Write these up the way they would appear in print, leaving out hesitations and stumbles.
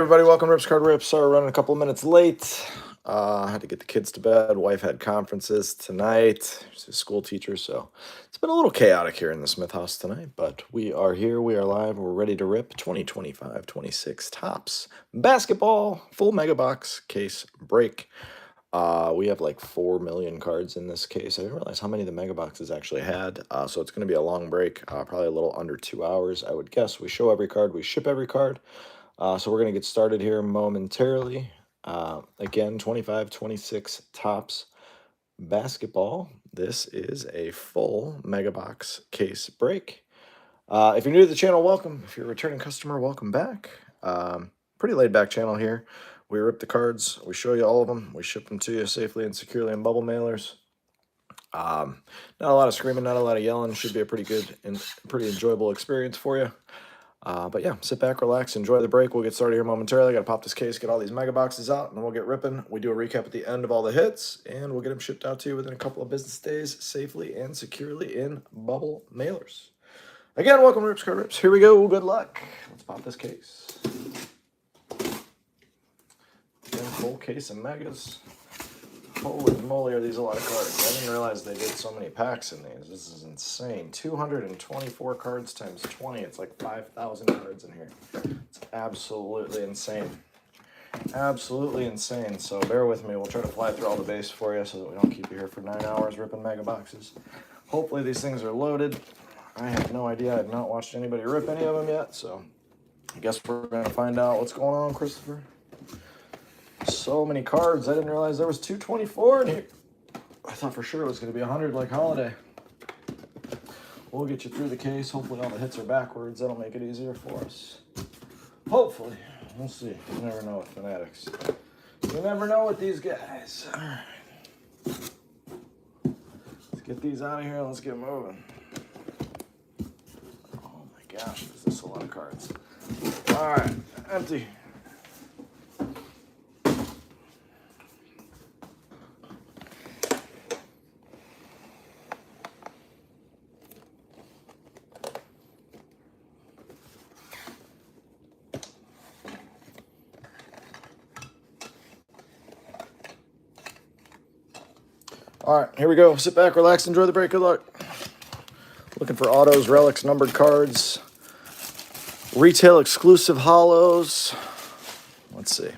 Everybody, welcome to Rips Card Rips. Sorry, running a couple of minutes late. I had to get the kids to bed. Wife had conferences tonight. She's a school teacher, so it's been a little chaotic here in the Smith house tonight. But we are here. We are live. We're ready to rip 2025-26 Topps basketball full mega box case break. We have like 4 million cards in this case. I didn't realize how many the mega boxes actually had. So it's going to be a long break, probably a little under 2 hours, I would guess. We show every card. We ship every card. So we're going to get started here momentarily. Again, 25-26 Topps basketball. This is a full mega box case break. If you're new to the channel, welcome. If you're a returning customer, welcome back. Pretty laid back channel here. We rip the cards. We show you all of them. We ship them to you safely and securely in bubble mailers. Not a lot of screaming, not a lot of yelling. Should be a pretty good and pretty enjoyable experience for you. But yeah, sit back, relax, enjoy the break. We'll get started here momentarily. Got to pop this case, get all these mega boxes out, and then we'll get ripping. We do a recap at the end of all the hits, and we'll get them shipped out to you within a couple of business days, safely and securely in bubble mailers. Again, welcome to Rips Card Rips. Here we go. Good luck. Let's pop this case. Again, full case of megas. Holy moly, are these a lot of cards. I didn't realize they did so many packs in these. This is insane. 224 cards times 20. It's like 5,000 cards in here. It's absolutely insane. Absolutely insane. So bear with me. We'll try to fly through all the base for you so that we don't keep you here for 9 hours ripping mega boxes. Hopefully these things are loaded. I have no idea. I have not watched anybody rip any of them yet. So I guess we're going to find out what's going on, Christopher. So many cards. I didn't realize there was 224 in here. I thought for sure it was going to be 100 like Holiday. We'll get you through the case. Hopefully all the hits are backwards. That'll make it easier for us. Hopefully. We'll see. You never know with Fanatics. You never know with these guys. All right. Let's get these out of here and let's get moving. Oh my gosh, is this a lot of cards. All right. Empty. All right, here we go. Sit back, relax, enjoy the break. Good luck. Looking for autos, relics, numbered cards, retail exclusive hollows. Let's see.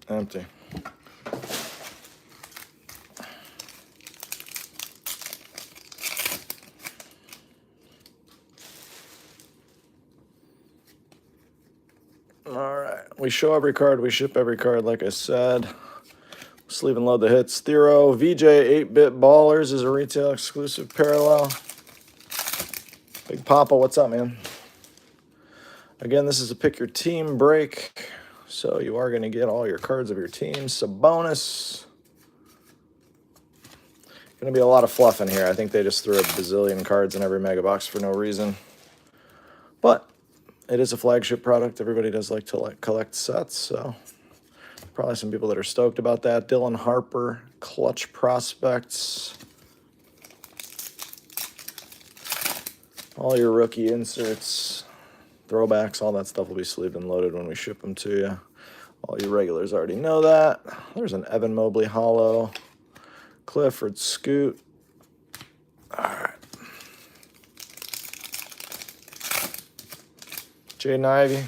Empty. All right, we show every card, we ship every card, like I said. Sleeve and load the hits. Thero, VJ 8-Bit Ballers is a retail exclusive parallel. Big Papa, what's up, man? Again, this is a pick your team break, so you are going to get all your cards of your team. Sabonis. Going to be a lot of fluff in here. I think they just threw a bazillion cards in every mega box for no reason. But it is a flagship product. Everybody does like to collect sets, so probably some people that are stoked about that. Dylan Harper, clutch prospects. All your rookie inserts, throwbacks, all that stuff will be sleeved and loaded when we ship them to you. All you regulars already know that. There's an Evan Mobley hollow. Clifford Scoot. All right. Jaden Ivey.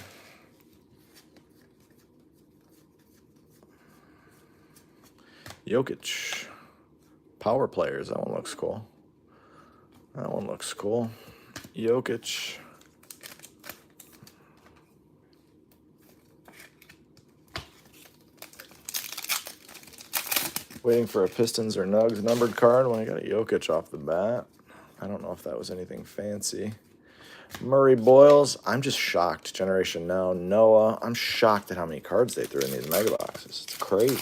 Jokic. Power players. That one looks cool. That one looks cool. Jokic. Waiting for a Pistons or Nugs numbered card when I got a Jokic off the bat. I don't know if that was anything fancy. Murray Boyles. I'm just shocked. Generation Now. Noah. I'm shocked at how many cards they threw in these mega boxes. It's crazy.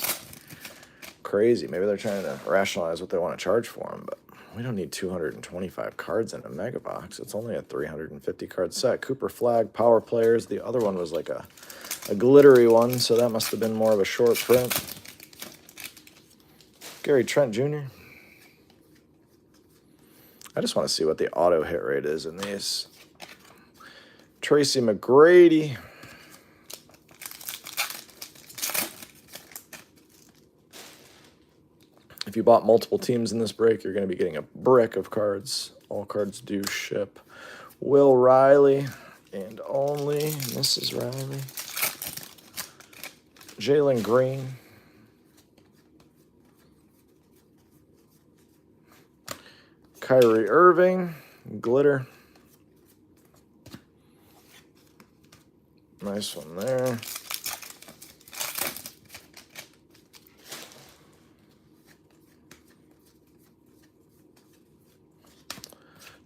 Crazy. Maybe they're trying to rationalize what they want to charge for them, but we don't need 225 cards in a mega box. It's only a 350 card set. Cooper Flag, Power Players. The other one was like a glittery one, so that must have been more of a short print. Gary Trent Jr. I just want to see what the auto hit rate is in these. Tracy McGrady. If you bought multiple teams in this break, you're going to be getting a brick of cards. All cards do ship. Will Riley and only Mrs. Riley. Jalen Green. Kyrie Irving. Glitter. Nice one there.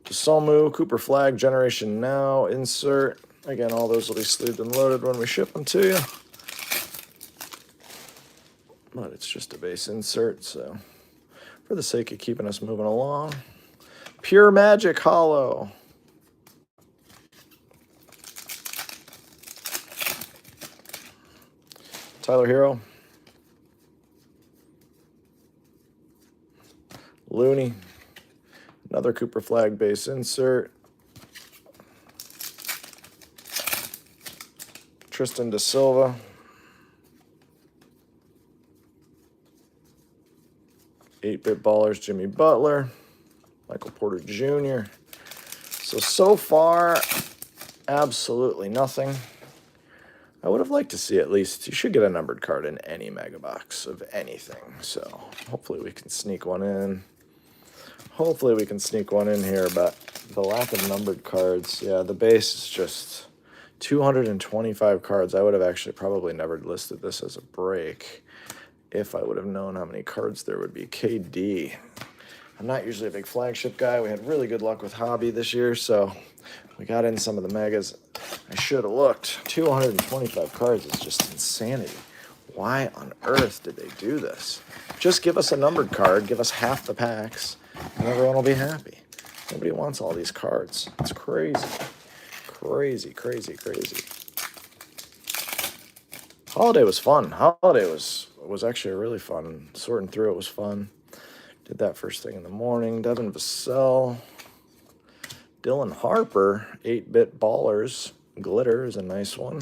Salmu, Cooper Flag, Generation Now, insert. Again, all those will be sleeved and loaded when we ship them to you. But it's just a base insert, so for the sake of keeping us moving along. Pure Magic Hollow. Tyler Hero. Looney. Another Cooper Flag base insert. Tristan Da Silva. Eight-bit ballers, Jimmy Butler. Michael Porter Jr. So far, absolutely nothing. I would have liked to see at least, you should get a numbered card in any mega box of anything. So hopefully we can sneak one in. Hopefully we can sneak one in here, but the lack of numbered cards, yeah, the base is just 225 cards. I would have actually probably never listed this as a break if I would have known how many cards there would be. KD. I'm not usually a big flagship guy. We had really good luck with Hobby this year, so we got in some of the megas. I should have looked. 225 cards is just insanity. Why on earth did they do this? Just give us a numbered card, give us half the packs, and everyone will be happy. Nobody wants all these cards. It's crazy. Crazy, crazy, crazy. Holiday was fun. Holiday was actually really fun. Sorting through it was fun. Did that first thing in the morning. Devin Vassell. Dylan Harper, 8-bit ballers. Glitter is a nice one.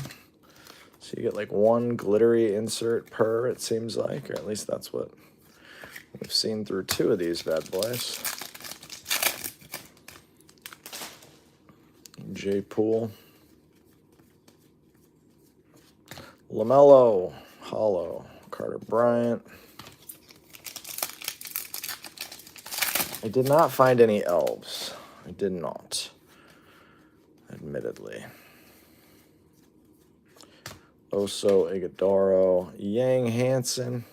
So you get like one glittery insert per, it seems like, or at least that's what we've seen through two of these bad boys. J. Poole. LaMelo, Hollow, Carter Bryant. I did not find any elves. I did not, admittedly. Oso, Iguodaro, Yang Hansen.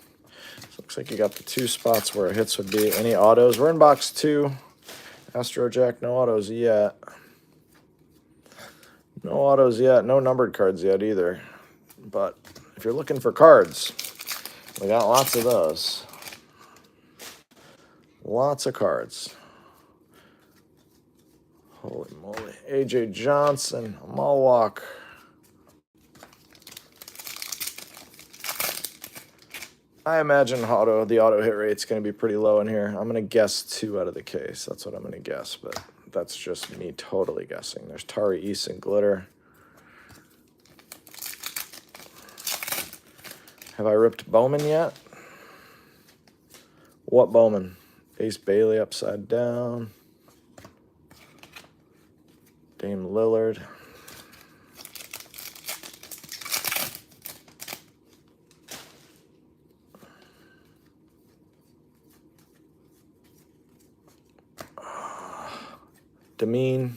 So looks like you got the two spots where hits would be. Any autos? We're in box 2. Astro Jack, no autos yet. No autos yet. No numbered cards yet either. But if you're looking for cards, we got lots of those. Lots of cards. Holy moly. AJ Johnson, Malwalk. I imagine the auto hit rate's going to be pretty low in here. I'm going to guess 2 out of the case. That's what I'm going to guess, but that's just me totally guessing. There's Tari Eason Glitter. Have I ripped Bowman yet? What Bowman? Ace Bailey upside down. Dame Lillard. Demeen.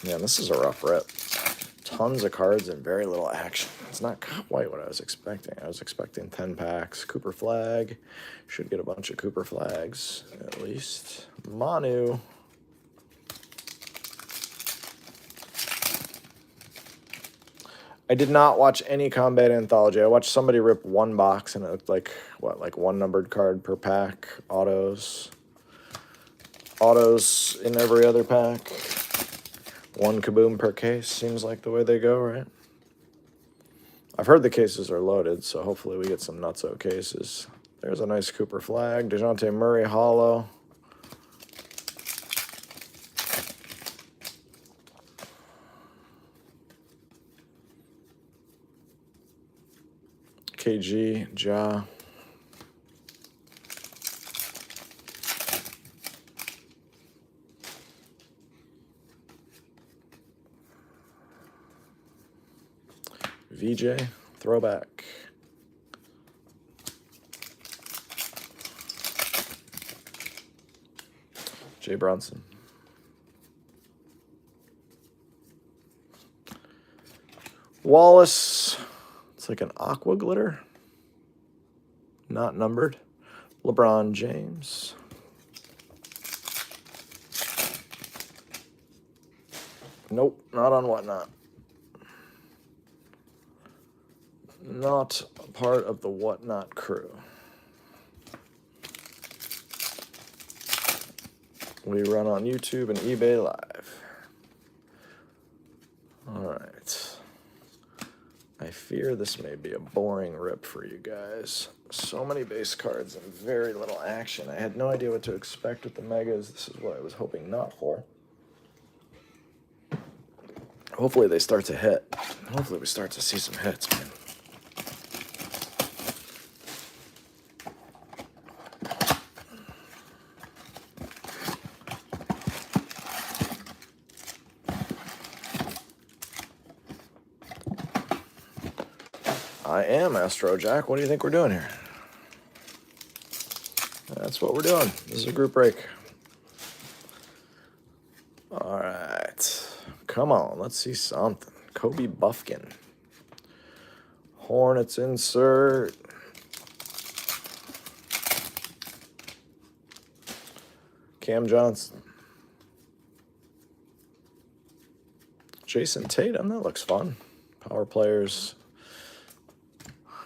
Yeah, this is a rough rip. Tons of cards and very little action. It's not quite what I was expecting. I was expecting 10 packs. Cooper Flag. Should get a bunch of Cooper Flags, at least. Manu. I did not watch any Combat Anthology. I watched somebody rip one box, and it looked like, what, like one numbered card per pack? Autos. Autos in every other pack. One Kaboom per case. Seems like the way they go, right? I've heard the cases are loaded, so hopefully we get some nutso cases. There's a nice Cooper Flag. DeJounte Murray Hollow. KG, Ja. VJ, throwback. Jay Brunson. Wallace. It's like an aqua glitter. Not numbered. LeBron James. Nope, not on Whatnot. Not part of the Whatnot crew. We run on YouTube and eBay Live. All right. I fear this may be a boring rip for you guys. So many base cards and very little action. I had no idea what to expect with the Megas. This is what I was hoping not for. Hopefully they start to hit. Hopefully we start to see some hits, man. I am Astro Jack. What do you think we're doing here? That's what we're doing. This is a group break. All right. Come on. Let's see something. Kobe Buffkin. Hornets insert. Cam Johnson. Jason Tatum. That looks fun. Power players.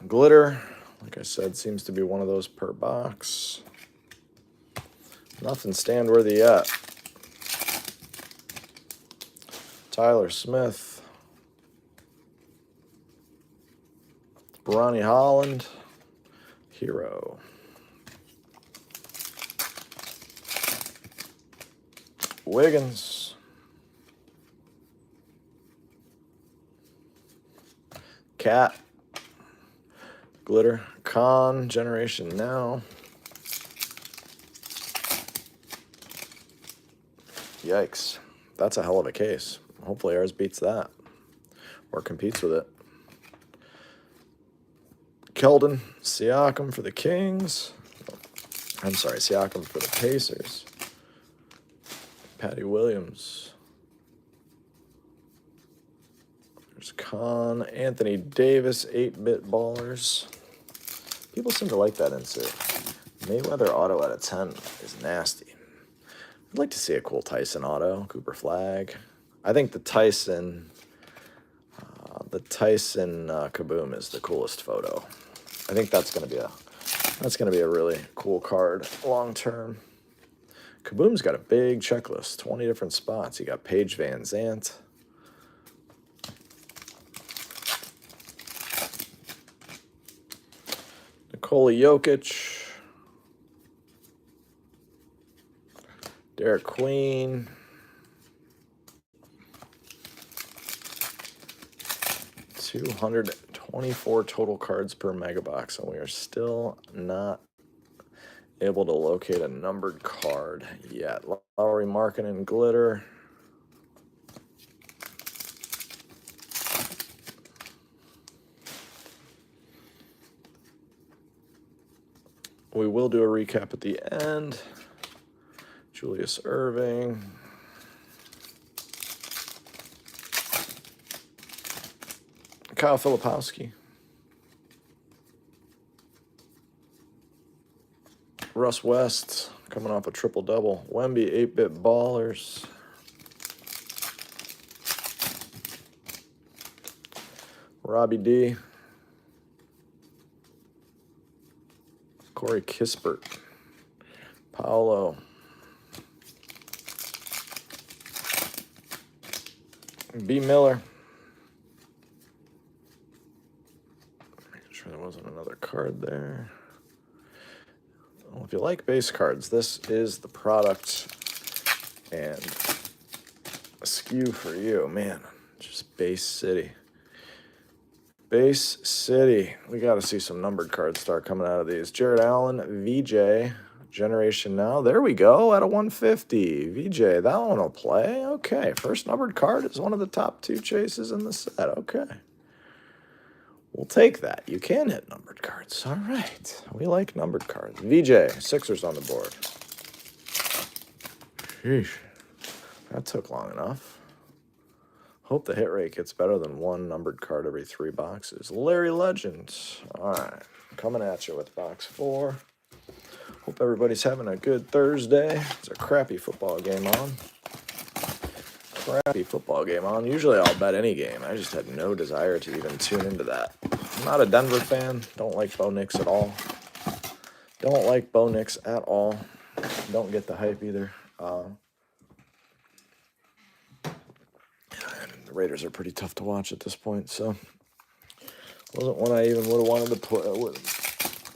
Glitter, like I said, seems to be one of those per box. Nothing stand-worthy yet. Tyler Smith. Ronnie Holland. Hero. Wiggins. Cat. Glitter. Con. Generation Now. Yikes. That's a hell of a case. Hopefully ours beats that. Or competes with it. Keldon. Siakam for the Kings. I'm sorry, Siakam for the Pacers. Patty Williams. There's Con. Anthony Davis, 8-bit ballers. People seem to like that insert. Mayweather auto out of 10 is nasty. I'd like to see a cool Tyson auto. Cooper Flag. I think the Tyson Kaboom is the coolest photo. I think that's gonna be a really cool card long term. Kaboom's got a big checklist, 20 different spots. You got Paige Van Zandt. Nikola Jokic. Derek Queen. $224 total cards per mega box, and we are still not able to locate a numbered card yet. Lowry Markkanen Glitter. We will do a recap at the end. Julius Erving. Kyle Filipowski. Russ West coming off a triple-double. Wemby, 8-bit ballers. Robbie D. Corey Kispert. Paolo. B. Miller. Making sure there wasn't another card there. Well, if you like base cards, this is the product and a SKU for you. Man, just base city. Base City. We got to see some numbered cards start coming out of these. Jared Allen, VJ, Generation Now. There we go, at a 150. VJ, that one will play. Okay, first numbered card is one of the top 2 chases in the set. Okay. We'll take that. You can hit numbered cards. All right. We like numbered cards. VJ, Sixers on the board. Sheesh. That took long enough. Hope the hit rate gets better than 1 numbered card every 3 boxes. Larry Legend. All right. Coming at you with box 4. Hope everybody's having a good Thursday. There's a crappy football game on. Usually I'll bet any game. I just had no desire to even tune into that. I'm not a Denver fan. Don't like Bo Nix at all. Don't get the hype either. And the Raiders are pretty tough to watch at this point, so wasn't one I even would have wanted to put.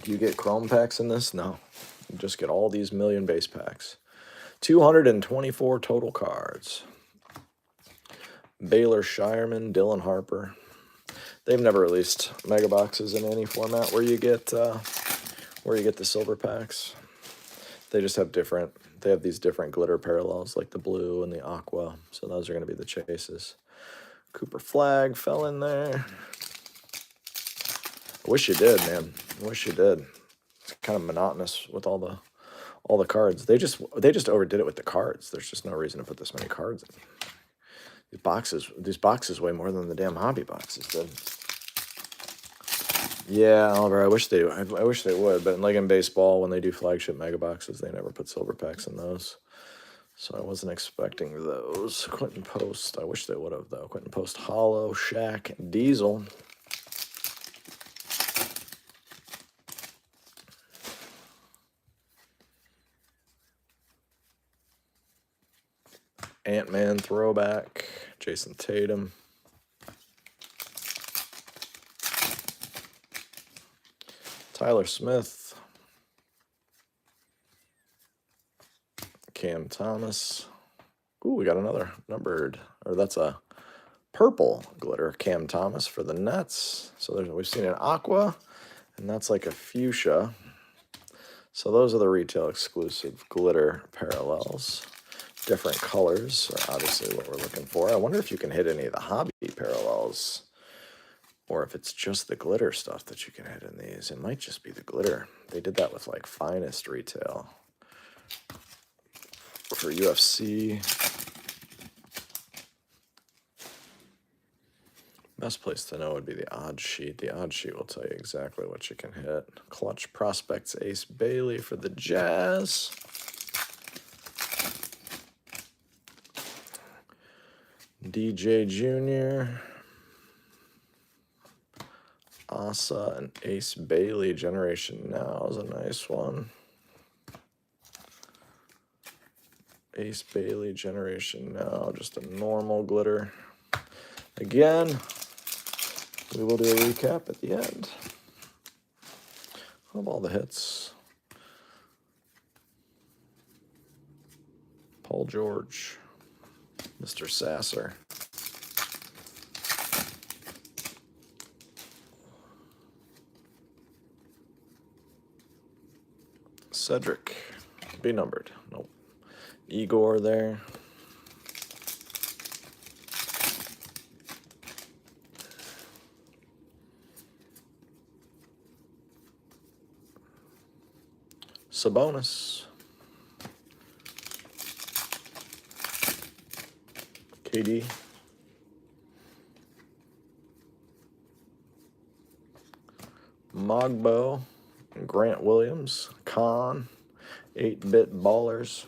Do you get Chrome packs in this? No. You just get all these million base packs. 224 total cards. Baylor Shireman, Dylan Harper. They've never released mega boxes in any format where you get the silver packs. They just have these different glitter parallels, like the blue and the aqua. So those are going to be the chases. Cooper Flag fell in there. I wish you did, man. I wish you did. It's kind of monotonous with all the cards. They just overdid it with the cards. There's just no reason to put this many cards in. These boxes weigh more than the damn hobby boxes did. Yeah, Oliver, I wish they would, but like in baseball, when they do flagship mega boxes, they never put silver packs in those. So I wasn't expecting those. Quentin Post, I wish they would have, though. Quentin Post, Hollow, Shaq, Diesel. Ant-Man throwback, Jason Tatum. Tyler Smith. Cam Thomas. Ooh, we got another numbered, or that's a purple glitter Cam Thomas for the Nets. So we've seen an aqua, and that's like a fuchsia. So those are the retail exclusive glitter parallels. Different colors are obviously what we're looking for. I wonder if you can hit any of the hobby parallels, or if it's just the glitter stuff that you can hit in these. It might just be the glitter. They did that with like Finest retail for UFC. Best place to know would be the odd sheet. The odd sheet will tell you exactly what you can hit. Clutch Prospects Ace Bailey for the Jazz. DJ Jr. Asa and Ace Bailey Generation Now is a nice one. Ace Bailey Generation Now, just a normal glitter. Again, we will do a recap at the end of all the hits. Paul George, Mr. Sasser. Cedric, be numbered. Nope. Igor there. Sabonis. KD. Mogbo. Grant Williams. Khan. 8-bit ballers.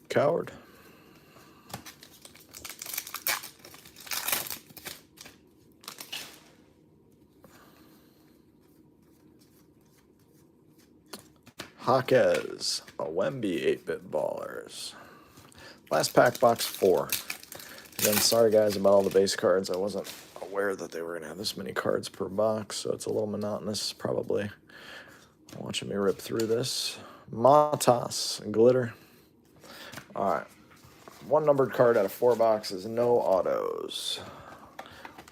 Coward. Jaquez, a Wemby 8-bit ballers. Last pack, box 4. Again, sorry guys about all the base cards. I wasn't aware that they were going to have this many cards per box, so it's a little monotonous probably watching me rip through this. Matas glitter. All right. One numbered card out of 4 boxes, no autos.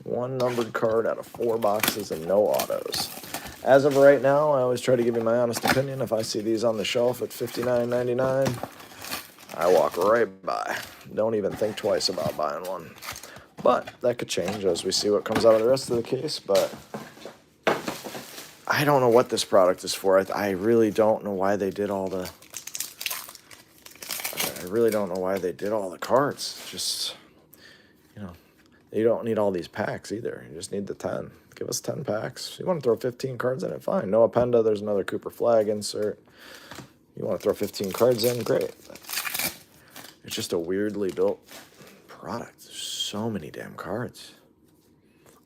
One numbered card out of 4 boxes and no autos. As of right now, I always try to give you my honest opinion. If I see these on the shelf at $59.99, I walk right by. Don't even think twice about buying one. But that could change as we see what comes out of the rest of the case. But I don't know what this product is for. I really don't know why they did all the... I really don't know why they did all the cards. Just, you know, you don't need all these packs either. You just need the 10. Give us 10 packs. You want to throw 15 cards in it, fine. No appenda, there's another Cooper flag insert. You want to throw 15 cards in, great. But it's just a weirdly built product. There's so many damn cards.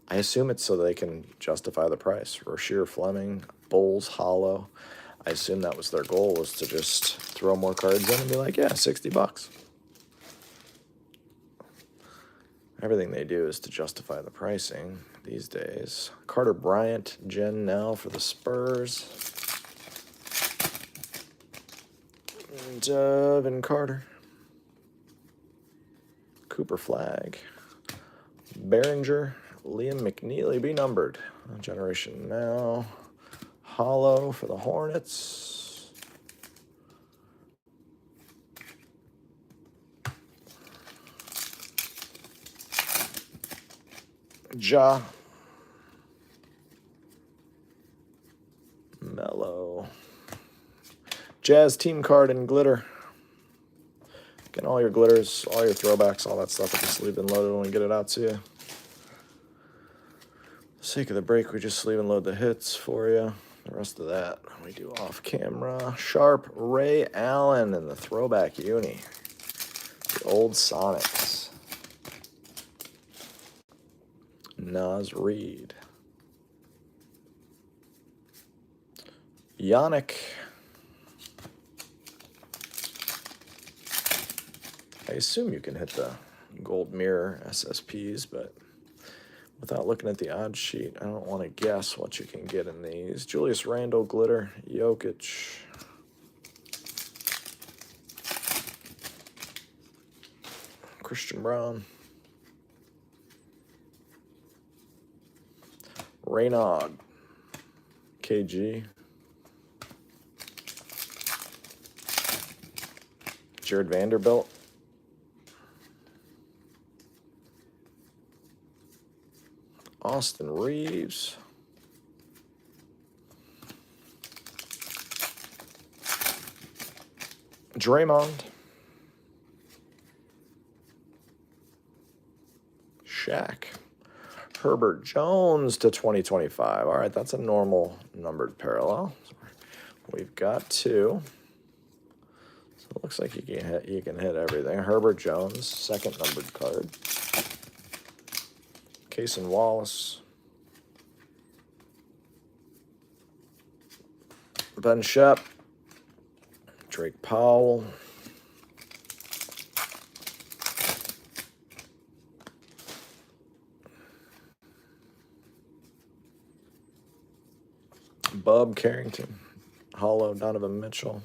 I assume it's so they can justify the price. Rozier Fleming, Bowles Hollow. I assume that was their goal, was to just throw more cards in and be like, yeah, $60. Everything they do is to justify the pricing these days. Carter Bryant, Jen Nell for the Spurs. Devin Carter. Cooper flag. Behringer, Liam McNeely, be numbered. Generation Now. Hollow for the Hornets. Ja. Mellow. Jazz team card in glitter. Getting all your glitters, all your throwbacks, all that stuff at the sleeve and loaded when we get it out to you. For the sake of the break, we just sleeve and load the hits for you. The rest of that we do off camera. Sharp Ray Allen in the throwback uni. The old Sonics. Nas Reed. Yannick. I assume you can hit the gold mirror SSPs, but without looking at the odds sheet, I don't want to guess what you can get in these. Julius Randle glitter, Jokic. Christian Brown. Raynaud. KG. Jared Vanderbilt. Austin Reeves. Draymond. Shaq. Herbert Jones to 2025. All right, that's a normal numbered parallel. We've got 2. So it looks like you can hit everything. Herbert Jones, second numbered card. Cason Wallace. Ben Shep. Drake Powell. Bub Carrington. Hollow Donovan Mitchell.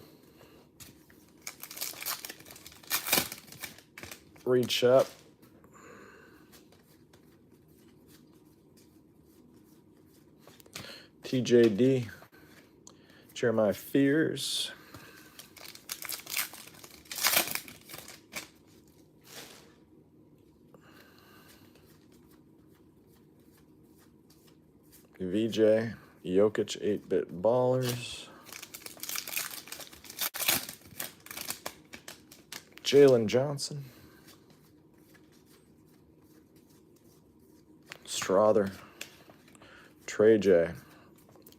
Reed Shep. TJD. Jeremiah Fears. VJ. Jokic 8-bit ballers. Jalen Johnson. Strother. Trey J.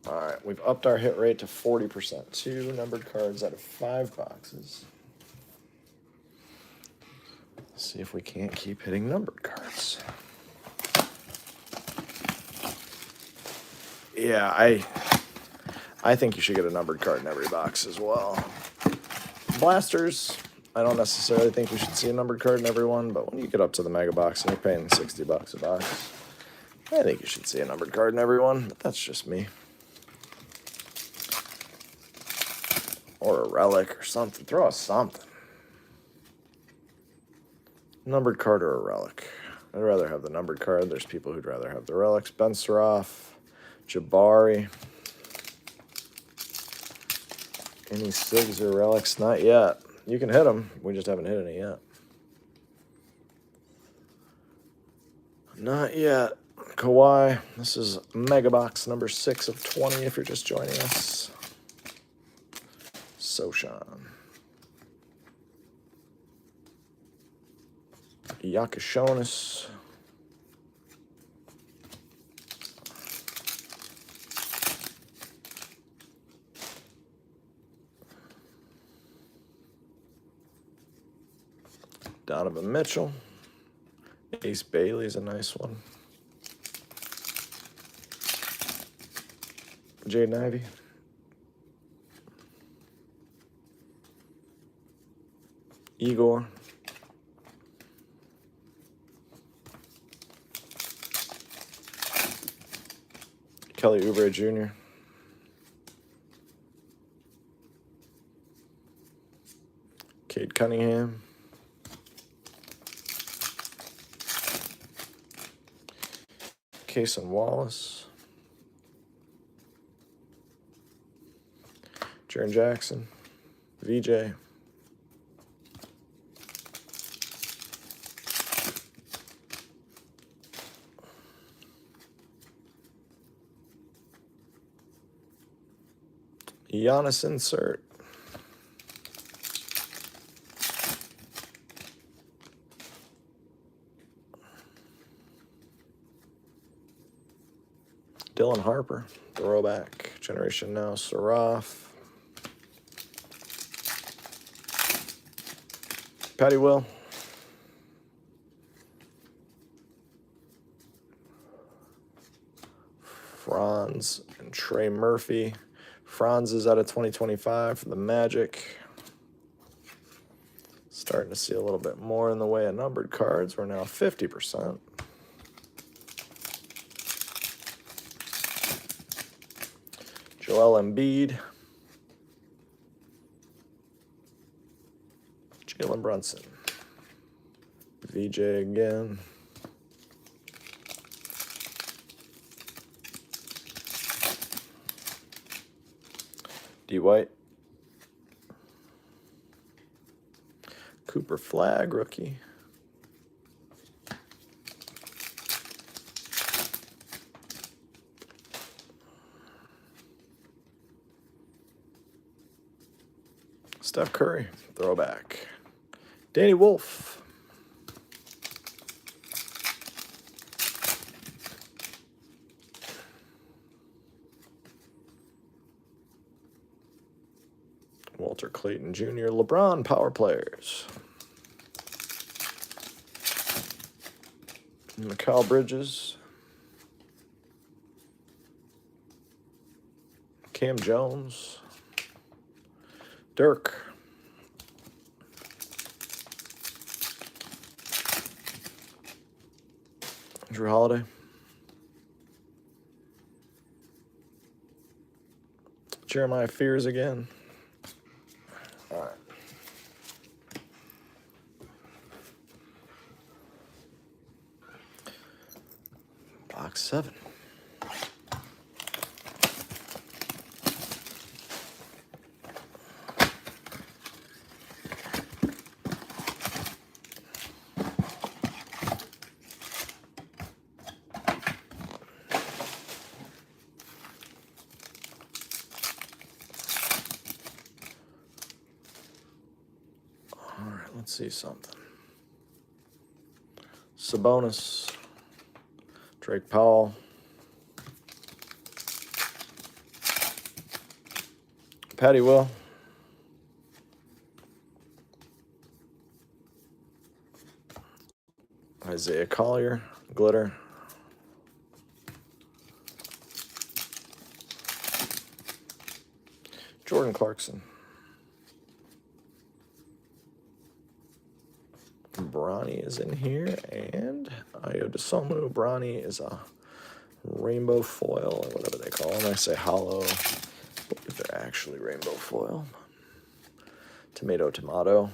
All right, we've upped our hit rate to 40%. 2 numbered cards out of 5 boxes. Let's see if we can't keep hitting numbered cards. Yeah, I think you should get a numbered card in every box as well. Blasters, I don't necessarily think we should see a numbered card in every one, but when you get up to the mega box and you're paying $60 a box, I think you should see a numbered card in every one, but that's just me. Or a relic or something. Throw us something. Numbered card or a relic. I'd rather have the numbered card. There's people who'd rather have the relics. Ben Saraf, Jabari. Any SIGs or relics? Not yet. You can hit them. We just haven't hit any yet. Not yet. Kawhi. This is Mega Box number 6 of 20 if you're just joining us. Soshan. Yakashonis. Donovan Mitchell. Ace Bailey's a nice one. Jaden Ivey. Igor. Kelly Oubre Jr. Cade Cunningham. Cason Wallace. Jaren Jackson. VJ. Giannis insert. Dylan Harper, throwback. Generation Now, Saraf. Patty Will. Franz and Trey Murphy. Franz is out of 2025 for the Magic. Starting to see a little bit more in the way of numbered cards. We're now 50%. Joel Embiid. Jalen Brunson. VJ again. D. White. Cooper Flag, rookie. Steph Curry, throwback. Danny Wolf. Walter Clayton Jr., LeBron power players. Mikal Bridges. Cam Jones. Dirk. Drew Holiday. Jeremiah Fears again. All right. Box 7. Let's see something. Sabonis. Drake Powell. Patty Will. Isaiah Collier. Glitter. Jordan Clarkson. Bronny is in here, and Ayo DeSomo. Bronny is a rainbow foil, or whatever they call them. I say hollow, but if they're actually rainbow foil. Tomato, tomato.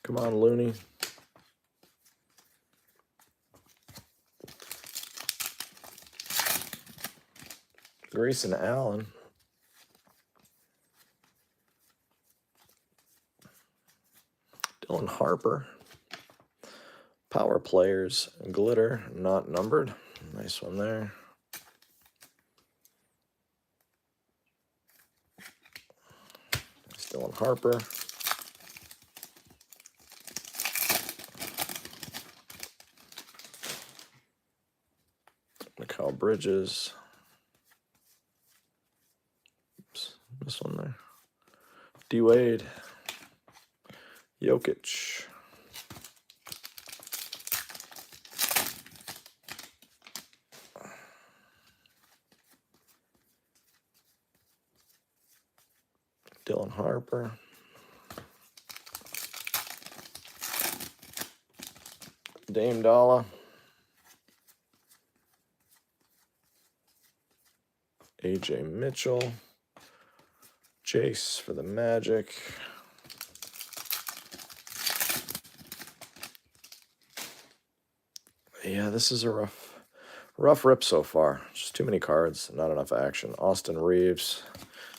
Come on, Looney. Grayson Allen. Dylan Harper. Power players. Glitter, not numbered. Nice one there. Nice Dylan Harper. Mikal Bridges. Oops, this one there. D Wade. Jokic. Dylan Harper. Dame Dalla. AJ Mitchell. Jace for the Magic. Yeah, this is a rough rip so far. Just too many cards, not enough action. Austin Reeves.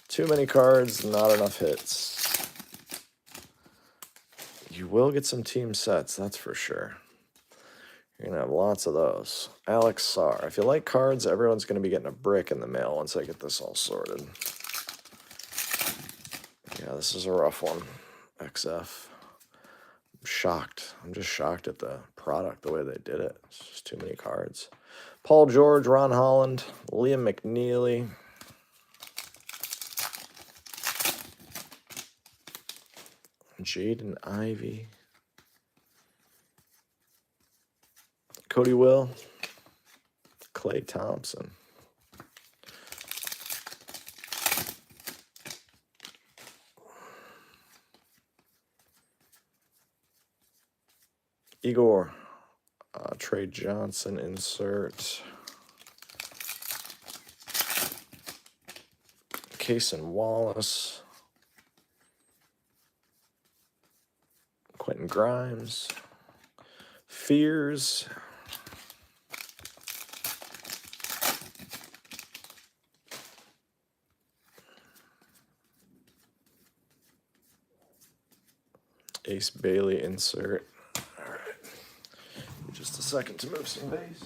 Too many cards, not enough hits. You will get some team sets, that's for sure. You're going to have lots of those. Alex Sarr. If you like cards, everyone's going to be getting a brick in the mail once I get this all sorted. Yeah, this is a rough one. XF. I'm shocked. I'm just shocked at the product, the way they did it. It's just too many cards. Paul George, Ron Holland, Liam McNeely. Jaden Ivey. Cody Will. Klay Thompson. Igor. Trey Johnson insert. Cason Wallace. Quentin Grimes. Fears. Ace Bailey insert. All right. Just a second to move some base.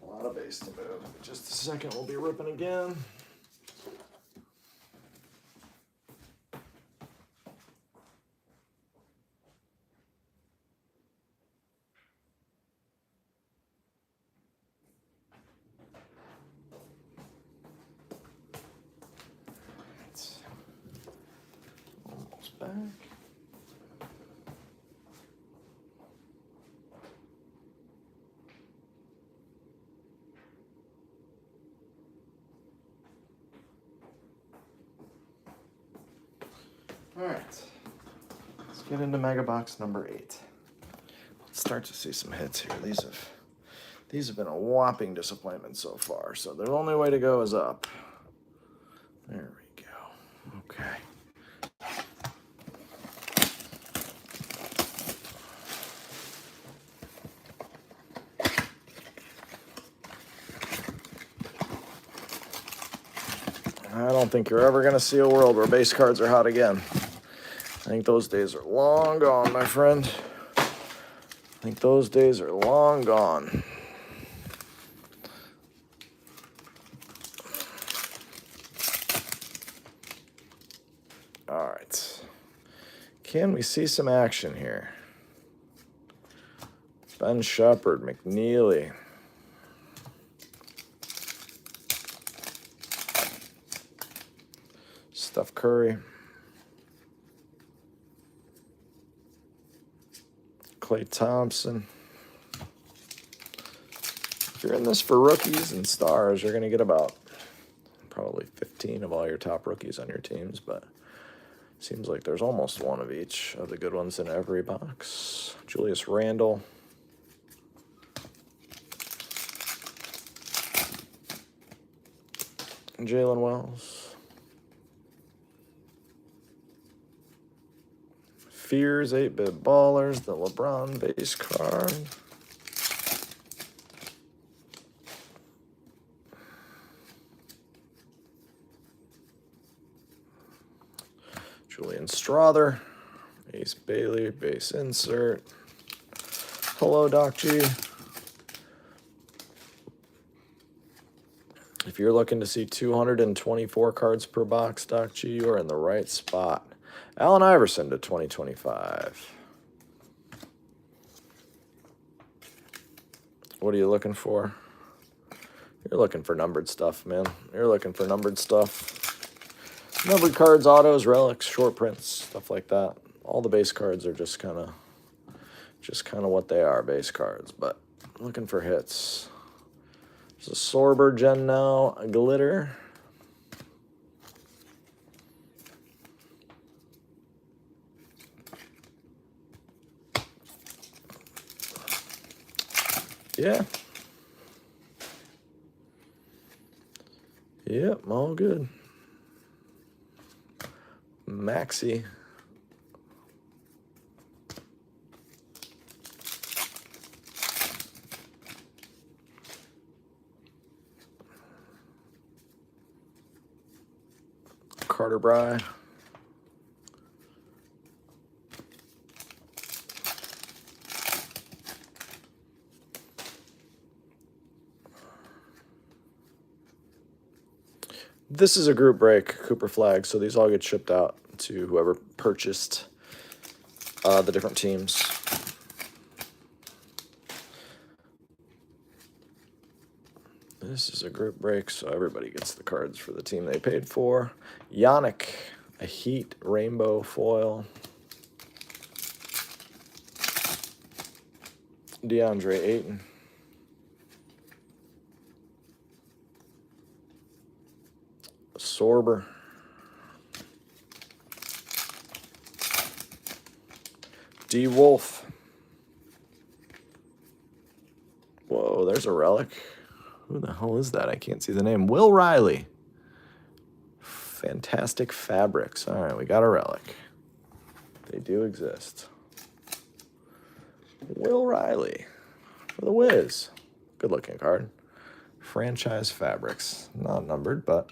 A lot of base to move. Just a second, we'll be ripping again. Almost back. All right, let's get into Mega Box number 8. Let's start to see some hits here. These have been a whopping disappointment so far, so the only way to go is up. There we go. Okay. I don't think you're ever going to see a world where base cards are hot again. I think those days are long gone, my friend. I think those days are long gone. All right. Can we see some action here? Ben Shepard, McNeely. Steph Curry. Klay Thompson. If you're in this for rookies and stars, you're going to get about probably 15 of all your top rookies on your teams, but seems like there's almost one of each of the good ones in every box. Julius Randle. Jalen Wells. Fears 8-bit ballers, the LeBron base card. Julian Strother, Ace Bailey, base insert. Hello, Doc G. If you're looking to see 224 cards per box, Doc G, you are in the right spot. Allen Iverson to 2025. What are you looking for? You're looking for numbered stuff, man. You're looking for numbered stuff. Numbered cards, autos, relics, short prints, stuff like that. All the base cards are just kind of what they are, base cards. But looking for hits. There's a Sorber Gen Now Glitter. Yeah. Yep, all good. Maxi. Carter Bry. This is a group break, Cooper Flag, so these all get shipped out to whoever purchased the different teams. This is a group break, so everybody gets the cards for the team they paid for. Yannick, a Heat Rainbow Foil. DeAndre Ayton. Sorber. D. Wolf. Whoa, there's a relic. Who the hell is that? I can't see the name. Will Riley. Fantastic Fabrics. All right, we got a relic. They do exist. Will Riley for the Wiz. Good looking card. Franchise Fabrics. Not numbered, but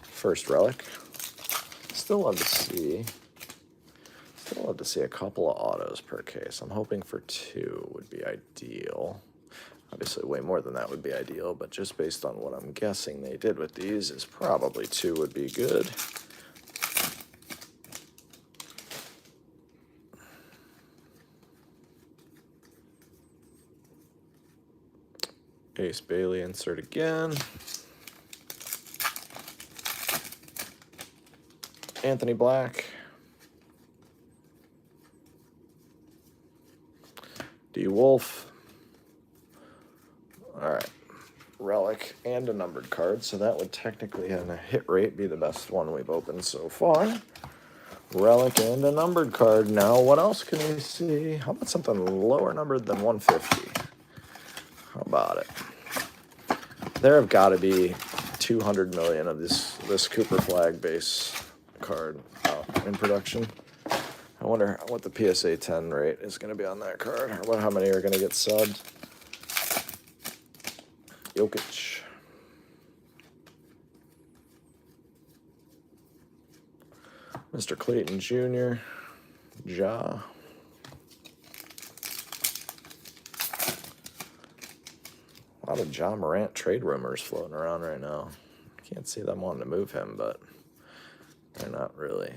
first relic. Still love to see a couple of autos per case. I'm hoping for 2 would be ideal. Obviously, way more than that would be ideal, but just based on what I'm guessing they did with these is probably 2 would be good. Ace Bailey insert again. Anthony Black. D. Wolf. All right. Relic and a numbered card, so that would technically, on a hit rate, be the best one we've opened so far. Relic and a numbered card. Now, what else can we see? How about something lower numbered than 150? How about it? There have got to be 200 million of this Cooper Flag base card out in production. I wonder what the PSA 10 rate is going to be on that card, or how many are going to get subbed. Jokic. Mr. Clayton Jr. Ja. A lot of Ja Morant trade rumors floating around right now. Can't see them wanting to move him, but they're not really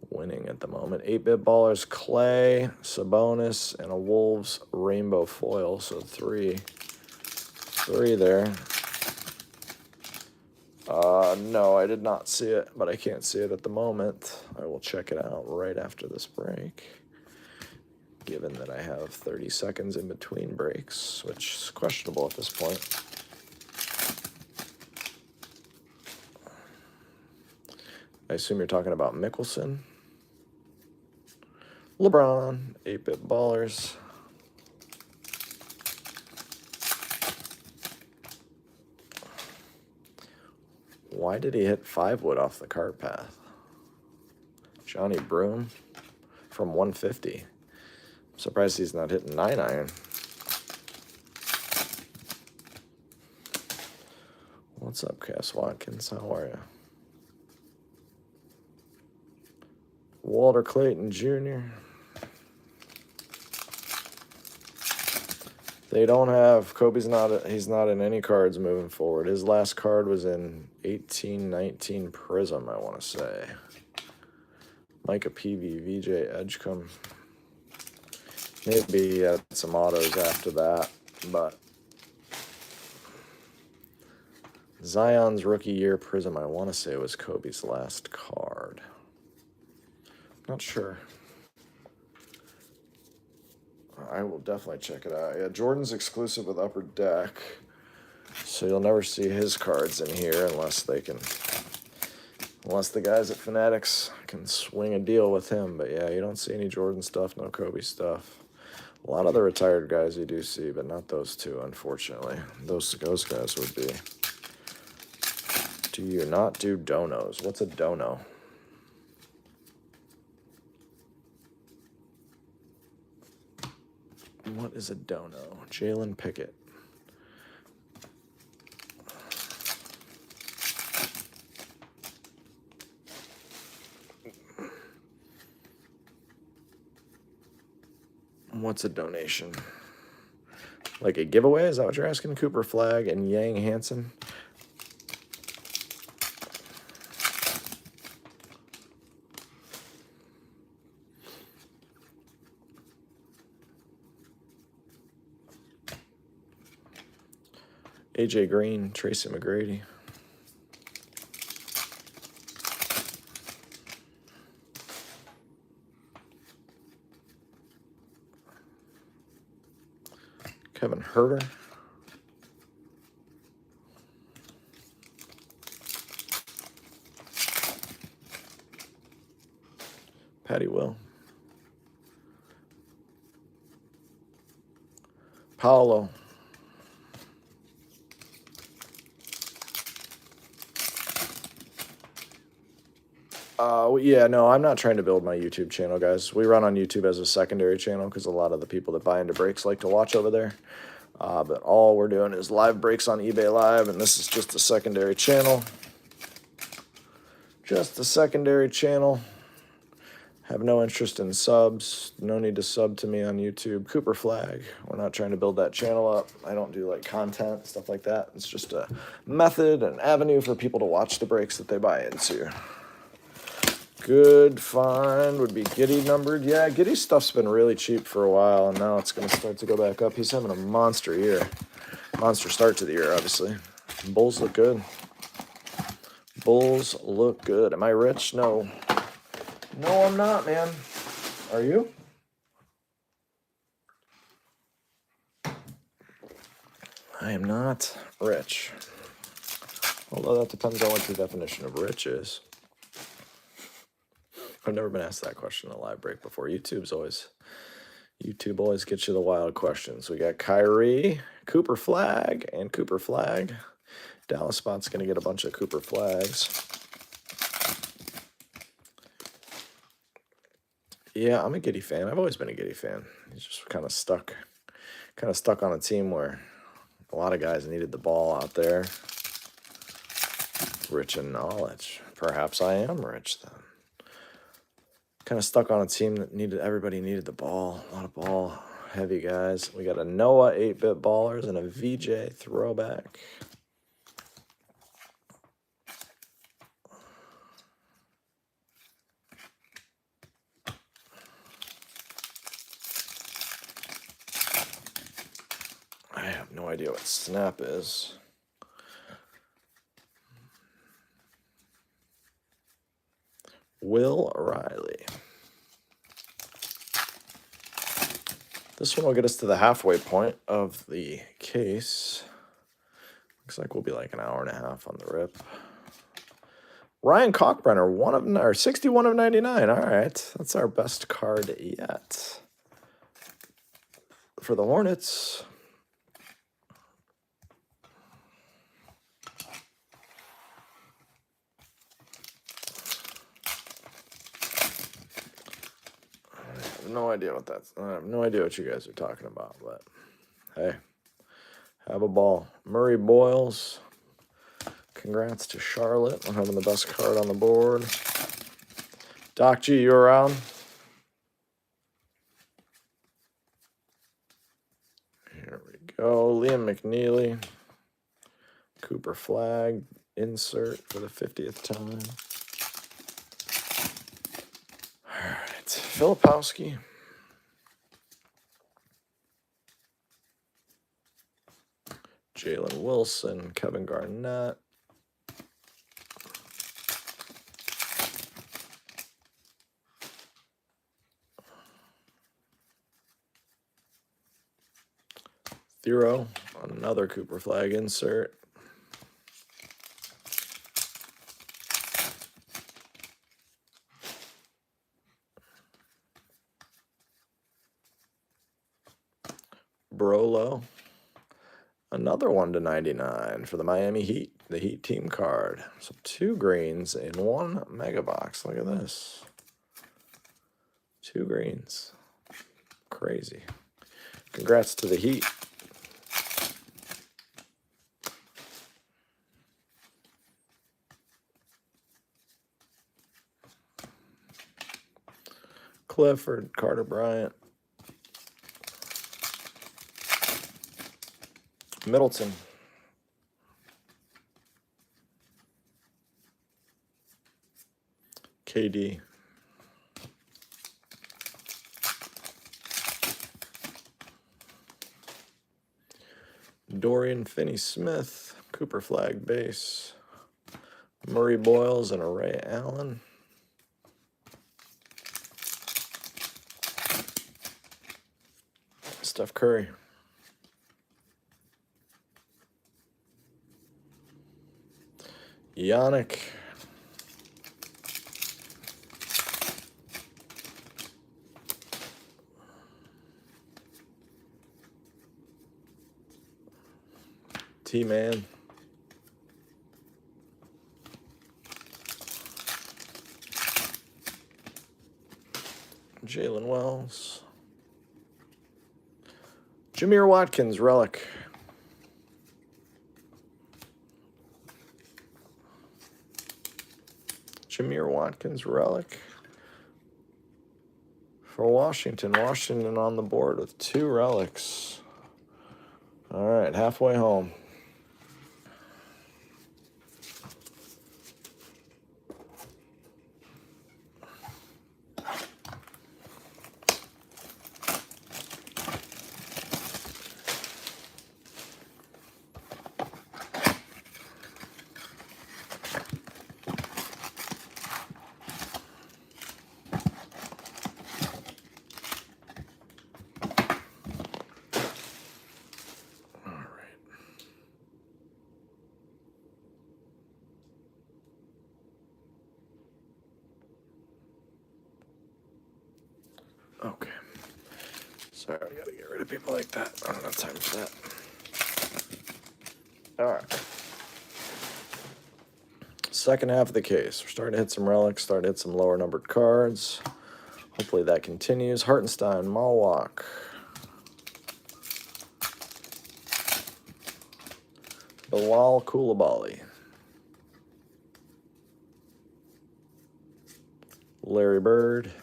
winning at the moment. 8-bit ballers, Clay, Sabonis, and a Wolves rainbow foil. So three there. No, I did not see it, but I can't see it at the moment. I will check it out right after this break. given that I have 30 seconds in between breaks, which is questionable at this point. I assume you're talking about Mickelson. LeBron, 8-bit ballers. Why did he hit 5-wood off the cart path? Johnny Broom from 150. I'm surprised he's not hitting 9-iron. What's up, Cass Watkins? How are you? Walter Clayton Jr. They don't have, he's not in any cards moving forward. His last card was in 1819 Prism, I want to say. Micah Peavy, VJ Edgecombe. Maybe he had some autos after that, but Zion's rookie year Prism, I want to say was Kobe's last card. Not sure. I will definitely check it out. Yeah, Jordan's exclusive with Upper Deck, so you'll never see his cards in here unless the guys at Fanatics can swing a deal with him. But yeah, you don't see any Jordan stuff, no Kobe stuff. A lot of the retired guys you do see, but not those two, unfortunately. Those guys would be. Do you not do donos? What's a dono? What is a dono? Jalen Pickett. What's a donation? Like a giveaway? Is that what you're asking? Cooper Flag and Yang Hansen? AJ Green, Tracy McGrady. Kevin Herter. Patty Will. Paolo. Yeah, no, I'm not trying to build my YouTube channel, guys. We run on YouTube as a secondary channel because a lot of the people that buy into breaks like to watch over there. But all we're doing is live breaks on eBay Live, and this is just a secondary channel. Just a secondary channel. Have no interest in subs. No need to sub to me on YouTube. Cooper Flag. We're not trying to build that channel up. I don't do like content, stuff like that. It's just a method, an avenue for people to watch the breaks that they buy into. Good find would be Giddy numbered. Yeah, Giddy's stuff's been really cheap for a while, and now it's going to start to go back up. He's having a monster year. Monster start to the year, obviously. Bulls look good. Bulls look good. Am I rich? No. No, I'm not, man. Are you? I am not rich. Although that depends on what your definition of rich is. I've never been asked that question in a live break before. YouTube always gets you the wild questions. We got Kyrie, Cooper Flag, and Cooper Flag. Dallas Spot's going to get a bunch of Cooper Flags. Yeah, I'm a Giddy fan. I've always been a Giddy fan. He's just kind of stuck on a team where a lot of guys needed the ball out there. Rich in knowledge. Perhaps I am rich then. Kind of stuck on a team that everybody needed the ball. A lot of ball heavy guys. We got a Noah 8-bit ballers and a VJ throwback. I have no idea what snap is. Will Riley. This one will get us to the halfway point of the case. Looks like we'll be like an hour and a half on the rip. Ryan Kalkbrenner, 61 of 99. All right, that's our best card yet for the Hornets. I have no idea what that's. I have no idea what you guys are talking about, but hey, have a ball. Murray Boyles. Congrats to Charlotte on having the best card on the board. Doc G, you around? Here we go. Liam McNeely. Cooper Flag insert for the 50th time. All right. Filipowski. Jalen Wilson. Kevin Garnett. Thero, another Cooper Flag insert. Brolo, another 1/99 for the Miami Heat, the Heat team card. So 2 greens in 1 mega box. Look at this. 2 greens. Crazy. Congrats to the Heat. Clifford, Carter Bryant. Middleton. KD. Dorian Finney-Smith, Cooper Flag base. Murray Boyles and a Ray Allen. Steph Curry. Yannick. T-Man. Jalen Wells. Jameer Watkins, relic. Jameer Watkins, relic. For Washington. Washington on the board with 2 relics. All right, halfway home. Okay. Sorry, I gotta get rid of people like that. I don't have time for that. All right. Second half of the case. We're starting to hit some relics, starting to hit some lower numbered cards. Hopefully that continues. Hartenstein, Malwalk. Bilal Coulibaly. Larry Bird.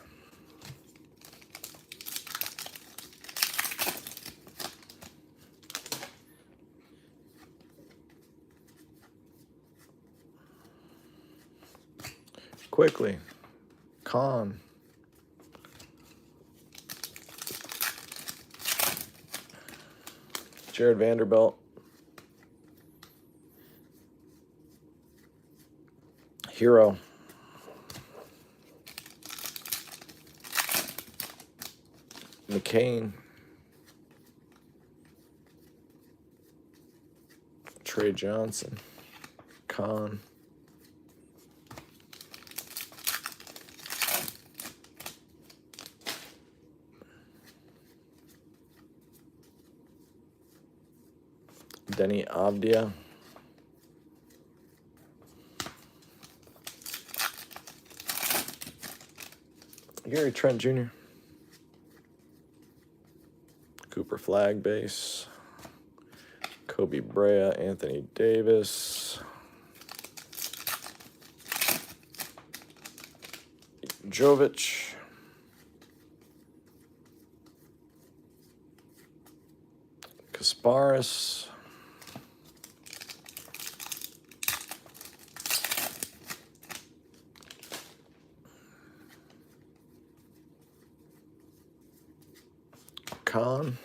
Quickly. Khan. Jared Vanderbilt. Hero. McCain. Trey Johnson. Con. Denny Avdia. Gary Trent Jr. Cooper Flag base. Kobe Brea, Anthony Davis. Jovic. Kasparis. Con,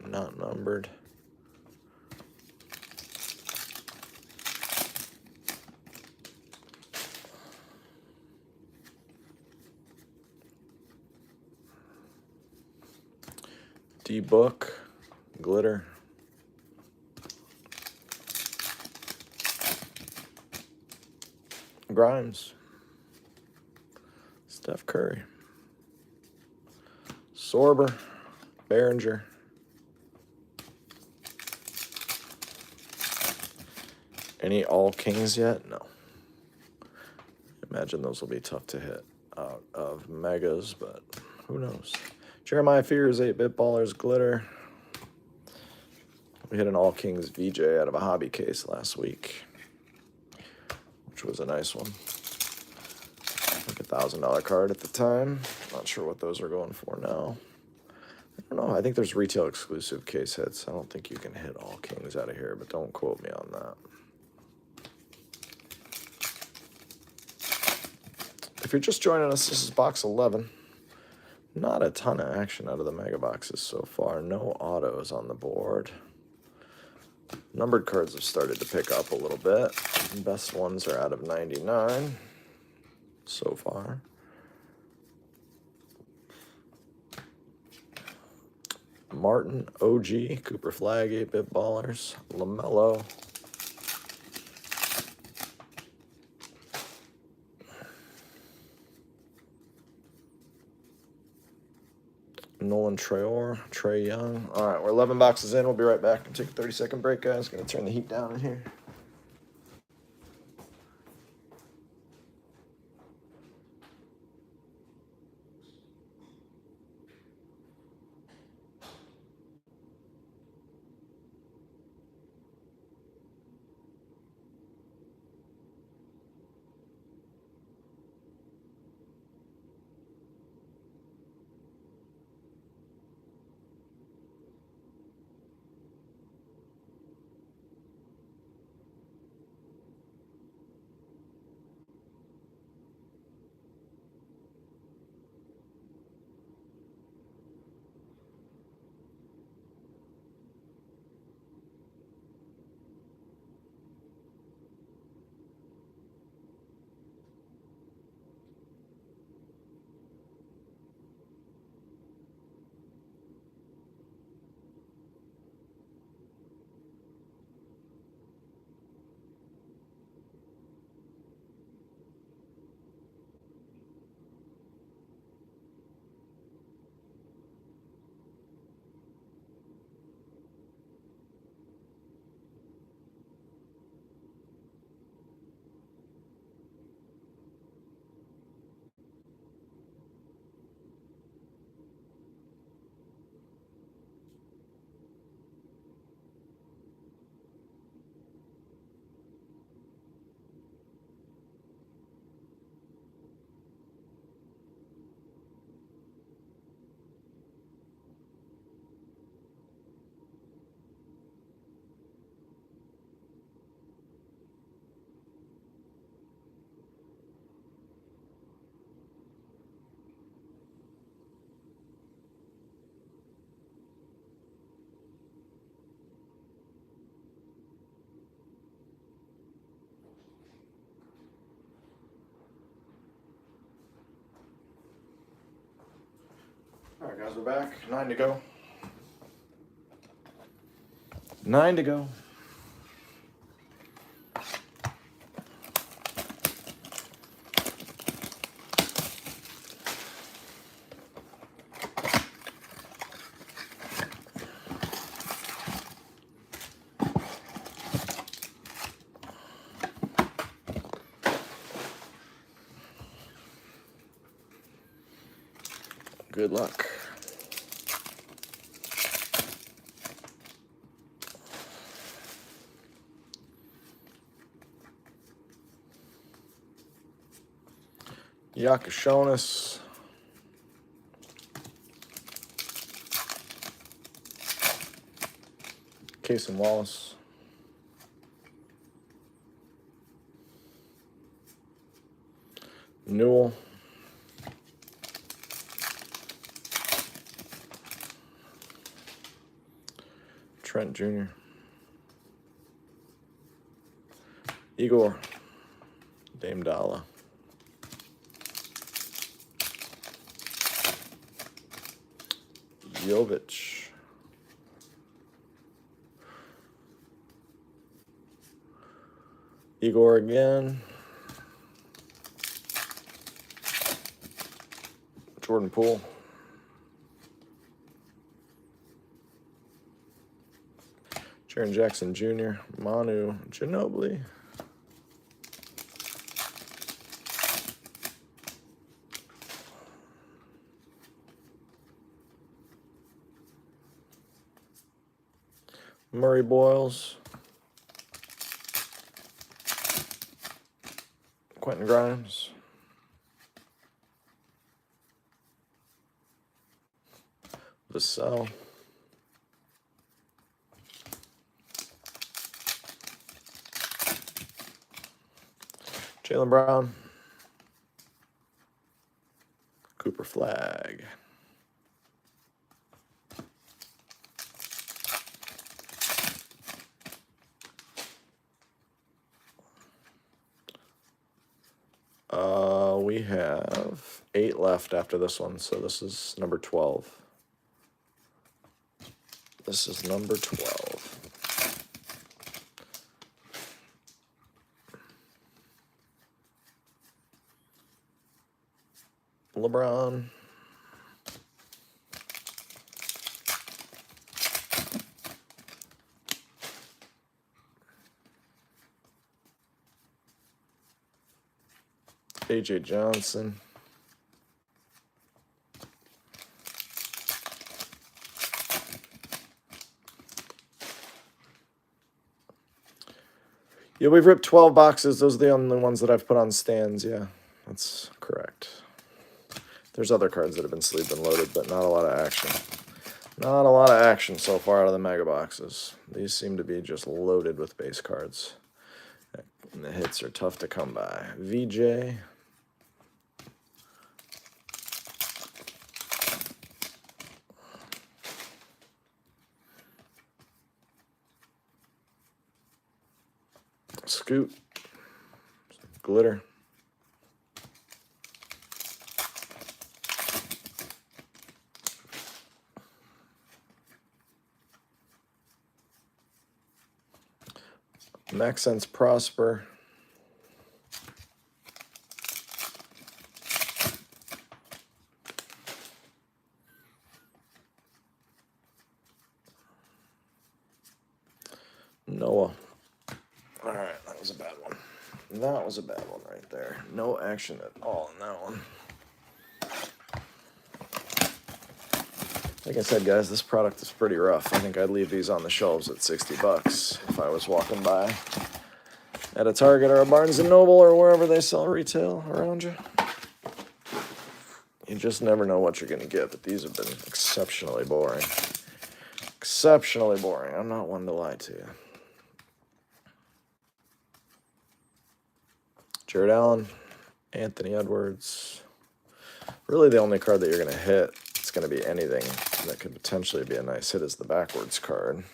not numbered. D-Book, glitter. Grimes. Steph Curry. Sorber. Behringer. Any all Kings yet? No. Imagine those will be tough to hit out of megas, but who knows? Jeremiah Fears, 8-bit ballers, glitter. We hit an all Kings VJ out of a hobby case last week, which was a nice one. Like $1,000 card at the time. Not sure what those are going for now. I don't know. I think there's retail exclusive case hits. I don't think you can hit all Kings out of here, but don't quote me on that. If you're just joining us, this is box 11. Not a ton of action out of the mega boxes so far. No autos on the board. Numbered cards have started to pick up a little bit. The best ones are out of 99 so far. Martin, OG, Cooper Flag, 8-bit ballers, LaMelo. Nolan Traore, Trey Young. All right, we're 11 boxes in. We'll be right back and take a 30-second break, guys. Going to turn the heat down in here. All right, guys, we're back. 9 to go. 9 to go. Good luck. Yakashonis. Casey Wallace. Newell. Trent Jr. Igor. Dame Dalla. Jovic. Igor again. Jordan Poole. Jaren Jackson Jr. Manu Ginobili. Murray Boyles. Quentin Grimes. Vassell. Jaylen Brown. Cooper Flag. We have 8 left after this one, so this is number 12. This is number 12. LeBron. AJ Johnson. Yeah, we've ripped 12 boxes. Those are the only ones that I've put on stands. Yeah, that's correct. There's other cards that have been sleeved and loaded, but not a lot of action. Not a lot of action so far out of the mega boxes. These seem to be just loaded with base cards. And the hits are tough to come by. VJ. Scoot. Glitter. Maxence Prosper. Noah. All right, that was a bad one. That was a bad one right there. No action at all in that one. Like I said, guys, this product is pretty rough. I think I'd leave these on the shelves at $60 if I was walking by at a Target or a Barnes & Noble or wherever they sell retail around you. You just never know what you're going to get, but these have been exceptionally boring. Exceptionally boring. I'm not one to lie to you. Jared Allen, Anthony Edwards. Really the only card that you're going to hit, it's going to be anything that could potentially be a nice hit, is the backwards card.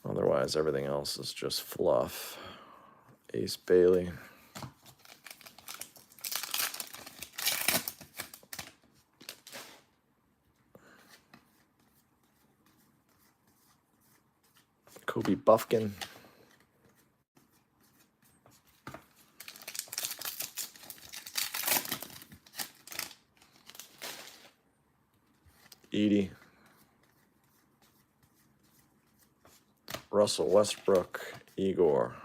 Otherwise, everything else is just fluff. Ace Bailey. Kobe Buffkin. Edie. Russell Westbrook. Igor.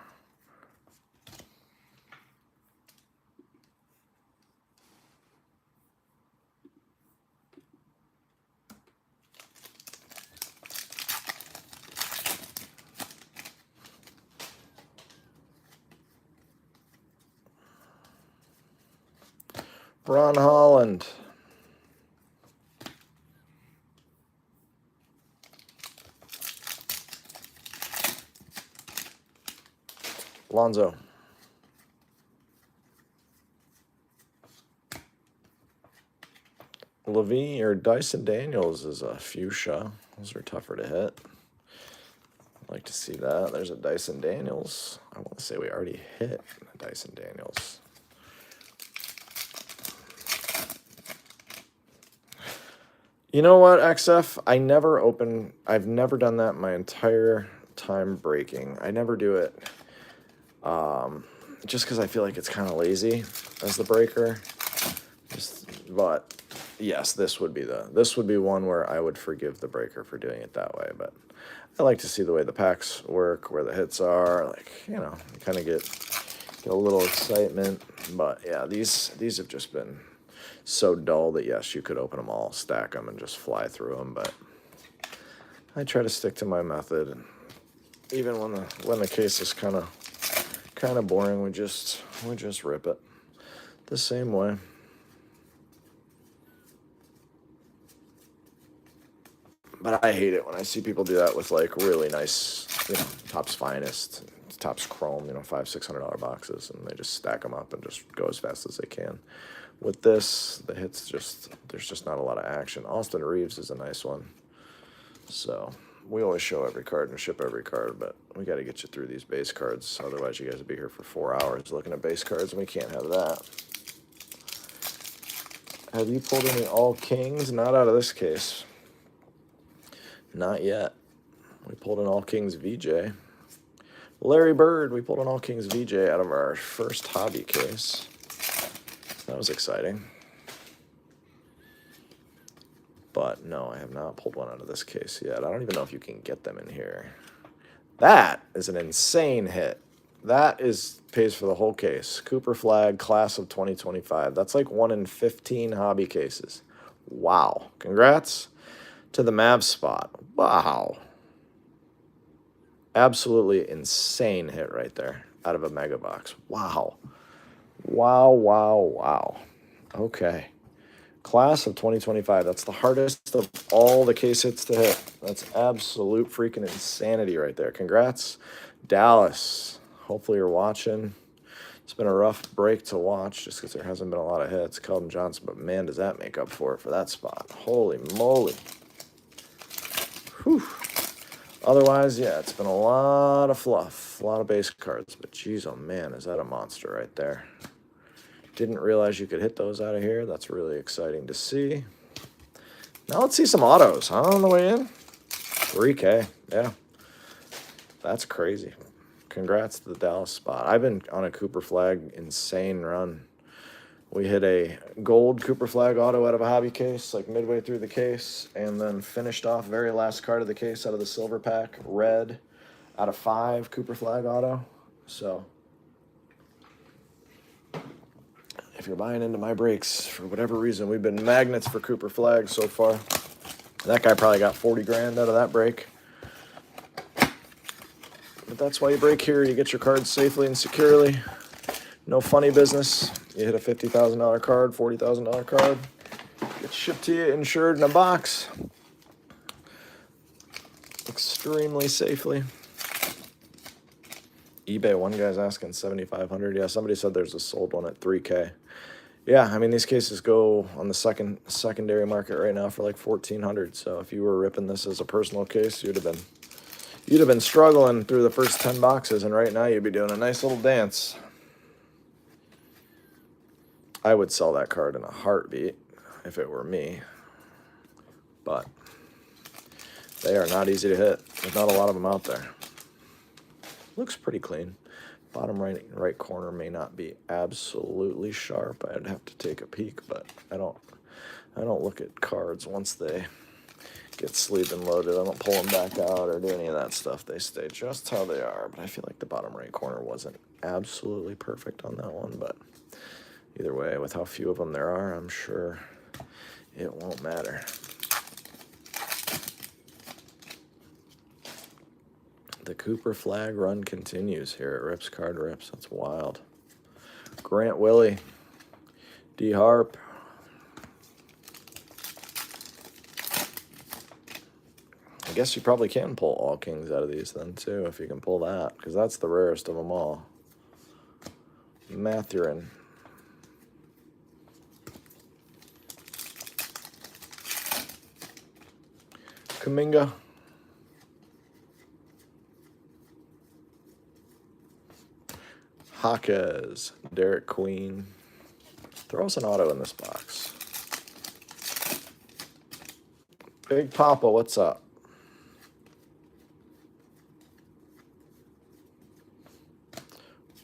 Ron Holland. Lonzo. Levine or Dyson Daniels is a fuchsia. Those are tougher to hit. I'd like to see that. There's a Dyson Daniels. I want to say we already hit a Dyson Daniels. You know what, XF? I've never done that my entire time breaking. I never do it. Just because I feel like it's kind of lazy as the breaker. But yes, this would be one where I would forgive the breaker for doing it that way. But I like to see the way the packs work, where the hits are. Like, you kind of get a little excitement. But yeah, these have just been so dull that yes, you could open them all, stack them, and just fly through them. But I try to stick to my method, and even when the case is kind of boring, we just rip it the same way. But I hate it when I see people do that with like really nice, Topps Finest, Topps Chrome, $500-$600 boxes, and they just stack them up and just go as fast as they can. With this, the hits there's just not a lot of action. Austin Reeves is a nice one. So we always show every card and ship every card, but we got to get you through these base cards. Otherwise, you guys will be here for 4 hours looking at base cards, and we can't have that. Have you pulled any all kings? Not out of this case. Not yet. We pulled an all kings VJ. Larry Bird, we pulled an all kings VJ out of our first hobby case. That was exciting. But no, I have not pulled one out of this case yet. I don't even know if you can get them in here. That is an insane hit. That pays for the whole case. Cooper Flag, class of 2025. That's like 1 in 15 hobby cases. Wow. Congrats to the Mavs spot. Wow. Absolutely insane hit right there out of a mega box. Wow. Wow, wow, wow. Okay. Class of 2025. That's the hardest of all the case hits to hit. That's absolute freaking insanity right there. Congrats, Dallas. Hopefully you're watching. It's been a rough break to watch just because there hasn't been a lot of hits. Keldon Johnson, but man, does that make up for it for that spot. Holy moly. Whew. Otherwise, yeah, it's been a lot of fluff, a lot of base cards. But geez, oh man, is that a monster right there. Didn't realize you could hit those out of here. That's really exciting to see. Now let's see some autos, huh, on the way in? 3K, yeah. That's crazy. Congrats to the Dallas spot. I've been on a Cooper Flag insane run. We hit a gold Cooper Flag auto out of a hobby case, like midway through the case, and then finished off very last card of the case out of the silver pack, red, out of 5 Cooper Flag auto. So if you're buying into my breaks, for whatever reason, we've been magnets for Cooper Flag so far. That guy probably got 40 grand out of that break. But that's why you break here. You get your cards safely and securely. No funny business. You hit a $50,000 card, $40,000 card. Gets shipped to you, insured in a box. Extremely safely. eBay, one guy's asking $7,500. Yeah, somebody said there's a sold one at 3K. Yeah, I mean, these cases go on the secondary market right now for like $1,400. So if you were ripping this as a personal case, you'd have been struggling through the first 10 boxes, and right now you'd be doing a nice little dance. I would sell that card in a heartbeat if it were me, but they are not easy to hit. There's not a lot of them out there. Looks pretty clean. Bottom right corner may not be absolutely sharp. I'd have to take a peek, but I don't look at cards once they get sleeved and loaded. I don't pull them back out or do any of that stuff. They stay just how they are, but I feel like the bottom right corner wasn't absolutely perfect on that one, but either way, with how few of them there are, I'm sure it won't matter. The Cooper Flag run continues here at Rips Card Rips. That's wild. Grant Willie, D Harp. I guess you probably can pull all kings out of these then too, if you can pull that, because that's the rarest of them all. Mathurin. Kuminga. Hawkes. Derek Queen. Throw us an auto in this box. Big Papa, what's up?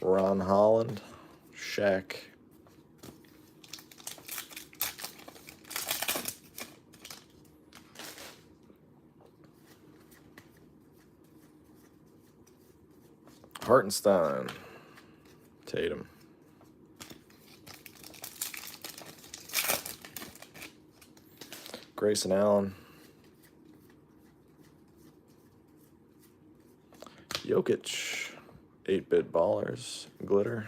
Ron Holland. Shaq. Hartenstein. Tatum. Grayson Allen. Jokic. 8-bit ballers. Glitter.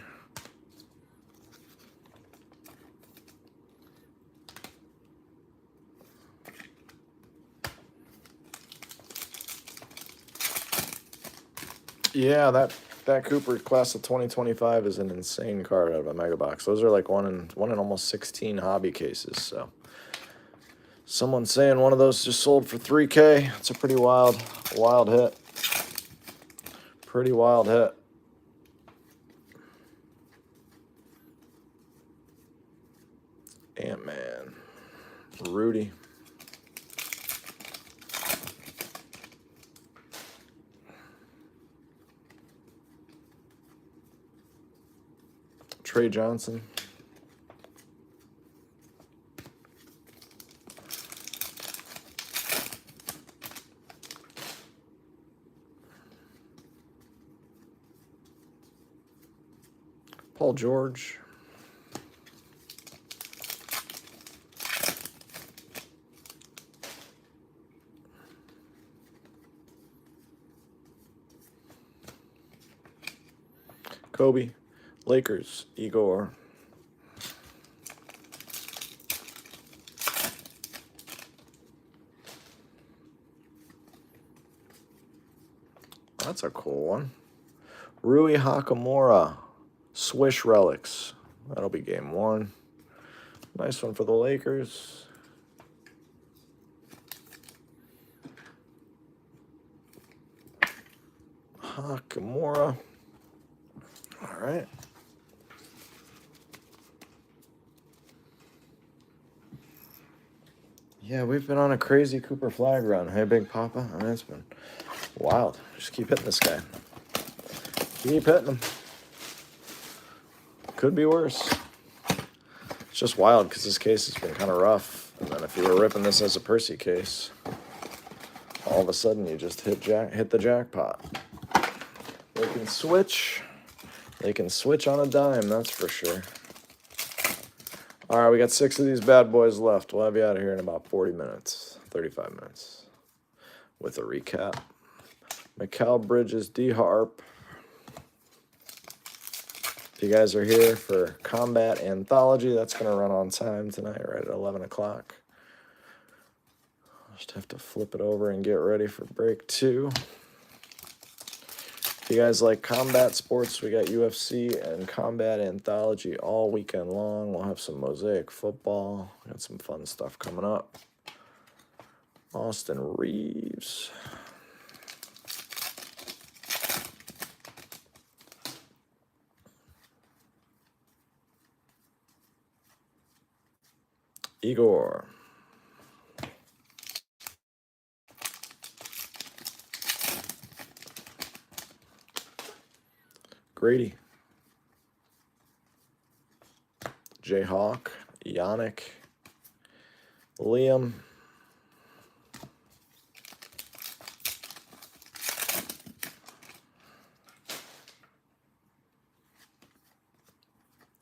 Yeah, that Cooper class of 2025 is an insane card out of a mega box. Those are like one in almost 16 hobby cases. So someone's saying one of those just sold for $3K. It's a pretty wild hit. Pretty wild hit. Ant-Man. Rudy. Trey Johnson. Paul George. Kobe. Lakers. Igor. That's a cool one. Rui Hachimura. Swish Relics. That'll be game one. Nice one for the Lakers. Hachimura. All right. Yeah, we've been on a crazy Cooper Flag run. Hey, Big Papa. I mean, it's been wild. Just keep hitting this guy. Keep hitting him. Could be worse. It's just wild because this case has been kind of rough. And then if you were ripping this as a Percy case, all of a sudden you just hit the jackpot. They can switch. They can switch on a dime, that's for sure. All right, we got 6 of these bad boys left. We'll have you out of here in about 40 minutes, 35 minutes with a recap. Mikal Bridges, D Harp. If you guys are here for Combat Anthology, that's going to run on time tonight, right at 11 o'clock. Just have to flip it over and get ready for break 2. If you guys like combat sports, we got UFC and Combat Anthology all weekend long. We'll have some Mosaic football. Got some fun stuff coming up. Austin Reeves. Igor. Grady. Jayhawk. Yannick. Liam.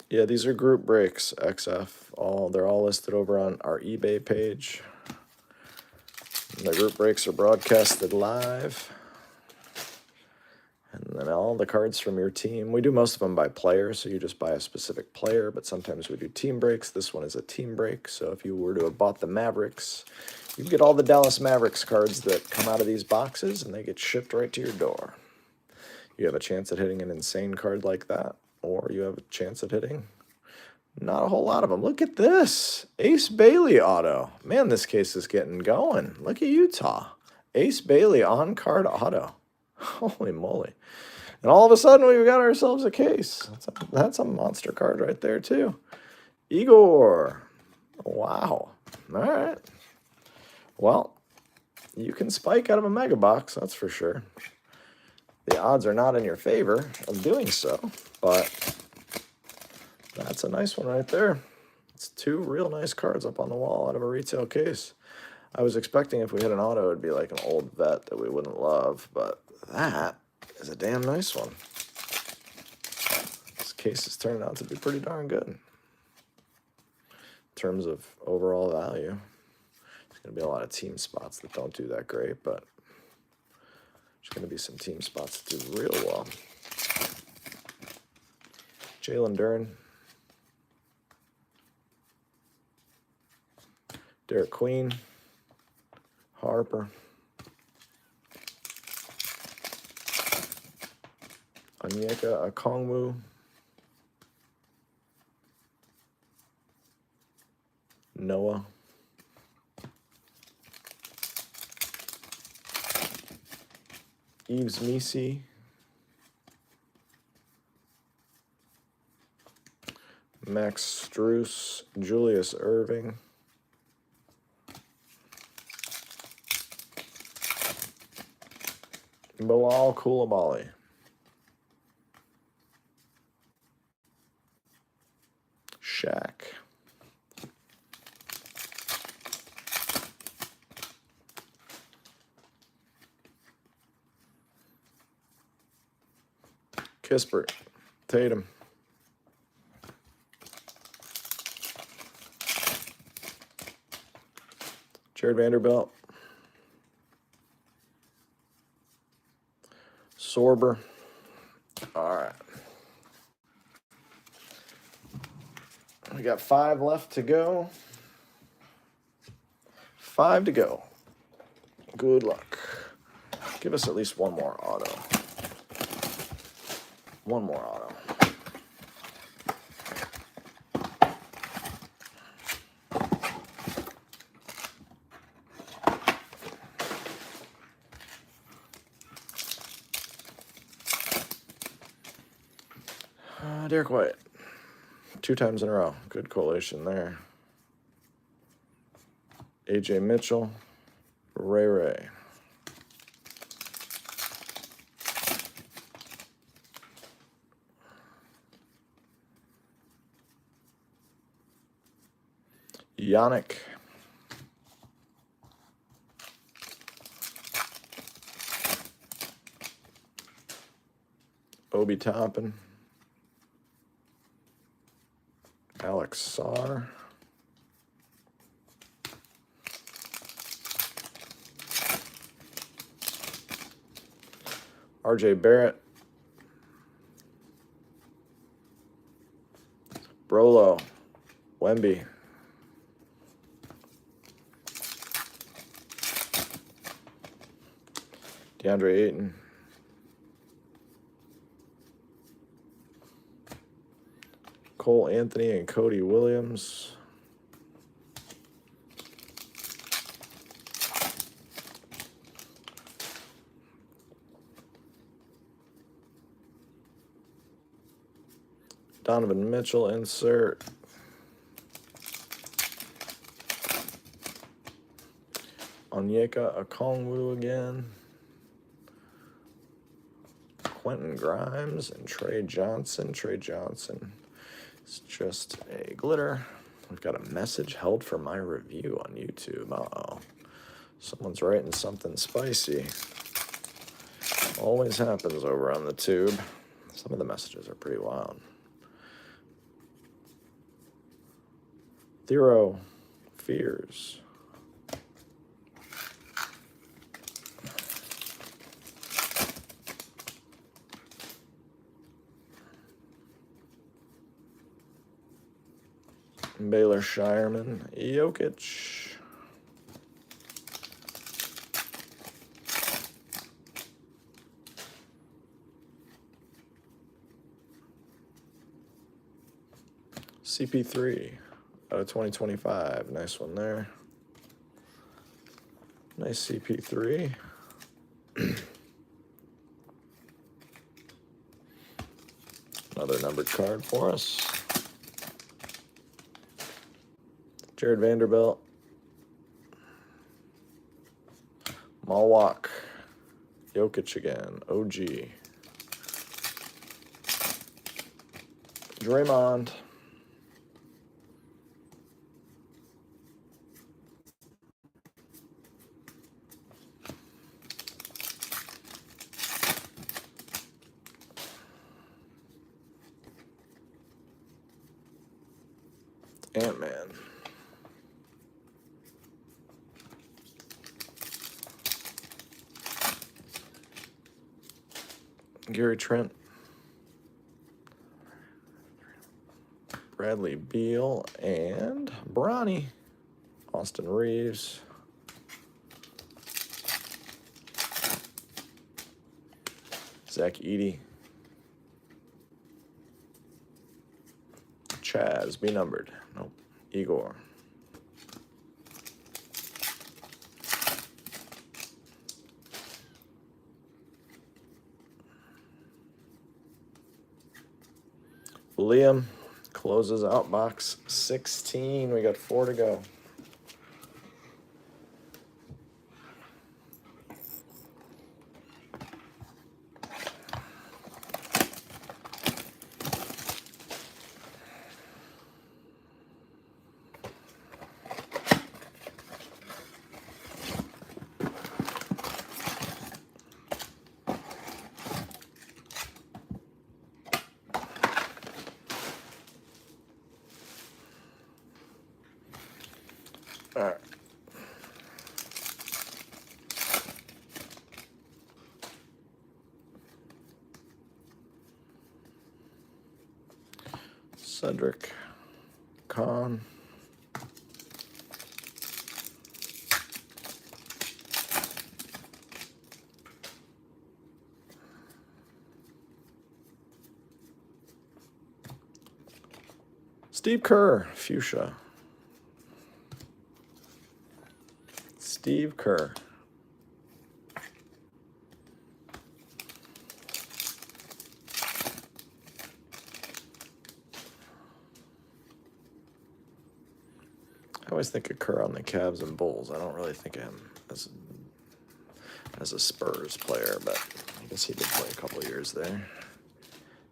Yeah, these are group breaks, XF. They're all listed over on our eBay page. And the group breaks are broadcasted live. And then all all the cards from your team. We do most of them by player, so you just buy a specific player, but sometimes we do team breaks. This one is a team break, so if you were to have bought the Mavericks, you get all the Dallas Mavericks cards that come out of these boxes, and they get shipped right to your door. You have a chance at hitting an insane card like that, or you have a chance at hitting not a whole lot of them. Look at this. Ace Bailey auto. Man, this case is getting going. Look at Utah. Ace Bailey on-card auto. Holy moly. And all of a sudden, we've got ourselves a case. That's a monster card right there, too. Igor. Wow. All right. Well, you can spike out of a mega box, that's for sure. The odds are not in your favor of doing so, but that's a nice one right there. It's two real nice cards up on the wall out of a retail case. I was expecting if we had an auto, it'd be like an old vet that we wouldn't love, but that is a damn nice one. This case is turning out to be pretty darn good in terms of overall value. There's going to be a lot of team spots that don't do that great, but there's going to be some team spots that do real well. Jalen Duren. Derek Queen, Harper, Onyeka Okongwu, Noah, Yves Missi, Max Strus, Julius Irving, Bilal Coulibaly, Shaq, Kispert, Tatum, Jared Vanderbilt, Sorber. All right. We got 5 left to go. 5 to go. Good luck. Give us at least one more auto. One more auto. Derek White. 2 times in a row. Good collation there. AJ Mitchell. Ray. Yannick. Obi Toppin. Alex Sarr. RJ Barrett. Brolo. Wemby. DeAndre Ayton. Cole Anthony and Cody Williams. Donovan Mitchell insert. Onyeka Okongwu again. Quentin Grimes and Trey Johnson. Trey Johnson is just a glitter. We've got a message held for my review on YouTube. Uh-oh. Someone's writing something spicy. Always happens over on the tube. Some of the messages are pretty wild. Thero Fears. Baylor Shireman, Jokic. CP3 out of 2025. Nice one there. Nice CP3. Another numbered card for us. Jared Vanderbilt. Malwalk. Jokic again. OG. Draymond. Ant-Man. Gary Trent. Bradley Beal and Bronny. Austin Reeves. Zach Edey. Chaz, be numbered. Nope. Igor. Liam closes out box 16. We got 4 to go. All right. Cedric Kahn. Steve Kerr, fuchsia. Steve Kerr. I always think of Kerr on the Cavs and Bulls. I don't really think of him as a Spurs player, but I guess he did play a couple of years there.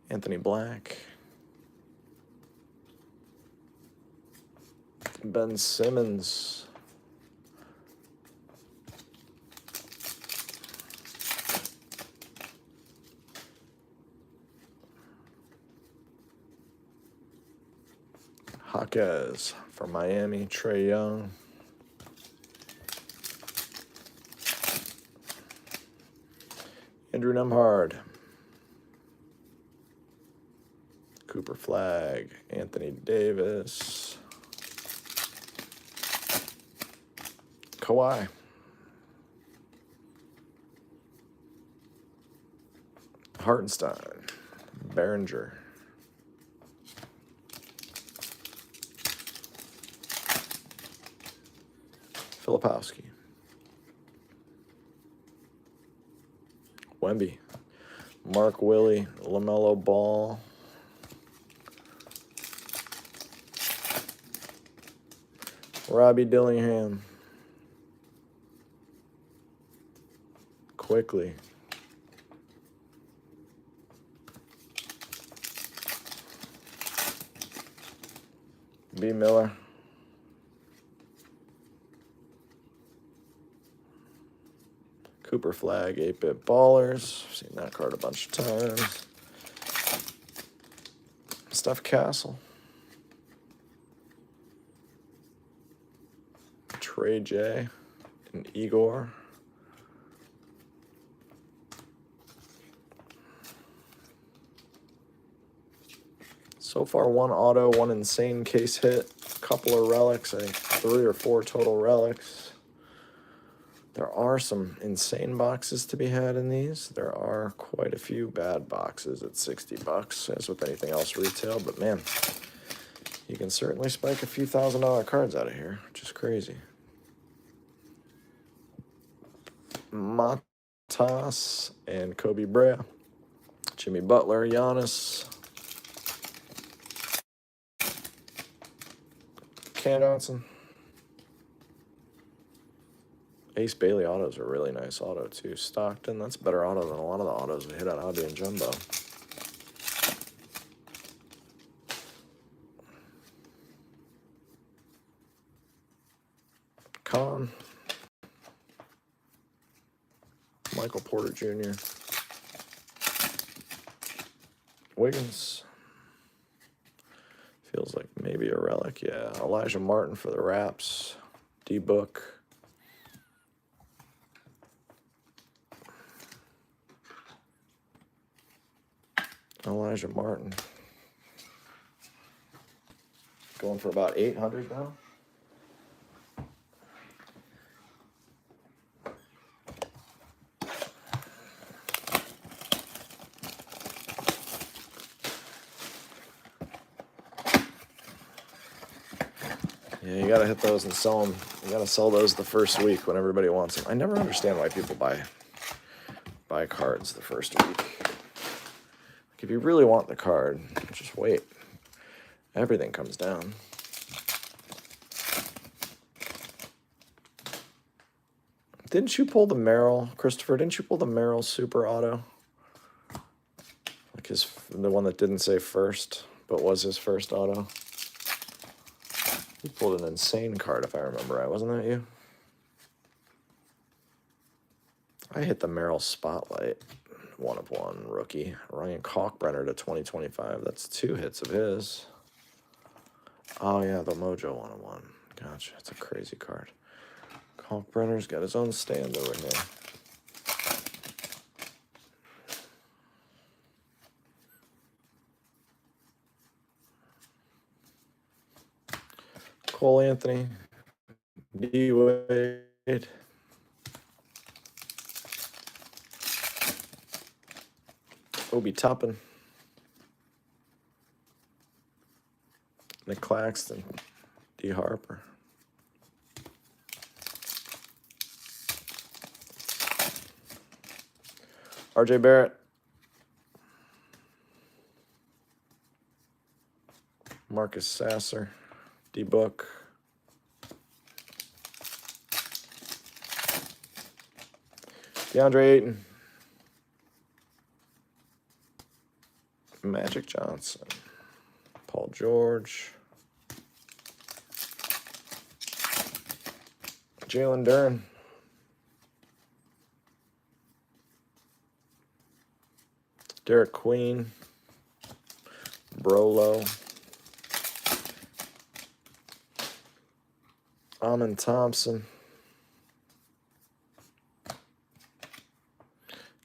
Anthony Black. Ben Simmons. Jaquez from Miami, Trae Young. Andrew Nembhard. Cooper Flag, Anthony Davis. Kawhi. Hartenstein. Behringer. Filipowski. Wemby. Mark Willie. LaMelo Ball. Robbie Dillingham. Quickly. B. Miller. Cooper Flag, 8-Bit Ballers. I've seen that card a bunch of times. Steph Castle. Trey J. And Igor. So far, 1 auto, 1 insane case hit. couple of relics. I think 3 or 4 total relics. There are some insane boxes to be had in these. There are quite a few bad boxes at $60, as with anything else retail. But man, you can certainly spike a few $1,000 cards out of here, which is crazy. Matas and Kobe Bryant, Jimmy Butler, Giannis, Cam Johnson. Ace Bailey autos are a really nice auto too. Stockton, that's a better auto than a lot of the autos we hit on Audi and Jumbo. Con, Michael Porter Jr., Wiggins, feels like maybe a relic, yeah. Elijah Martin for the Raps, D-Book. Elijah Martin. Going for about 800 now. Yeah, you gotta hit those and sell them. You gotta sell those the first week when everybody wants them. I never understand why people buy cards the first week. Like if you really want the card, just wait. Everything comes down. Didn't you pull the Merrill, Christopher? Didn't you pull the Merrill Super Auto? Like the one that didn't say first, but was his first auto. You pulled an insane card, if I remember right. Wasn't that you? I hit the Merrill Spotlight, 1 of 1 rookie. Ryan Kalkbrenner to 2025. That's 2 hits of his. Oh, yeah, the Mojo 1 of 1. Gotcha. It's a crazy card. Kalkbrenner's got his own stand over here. Cole Anthony, D. Wade, Obi Toppin, Nick Claxton, D. Harper, R.J. Barrett, Marcus Sasser, D-Book, DeAndre Ayton, Magic Johnson, Paul George, Jalen Duren, Derek Queen, Brolo, Amon Thompson,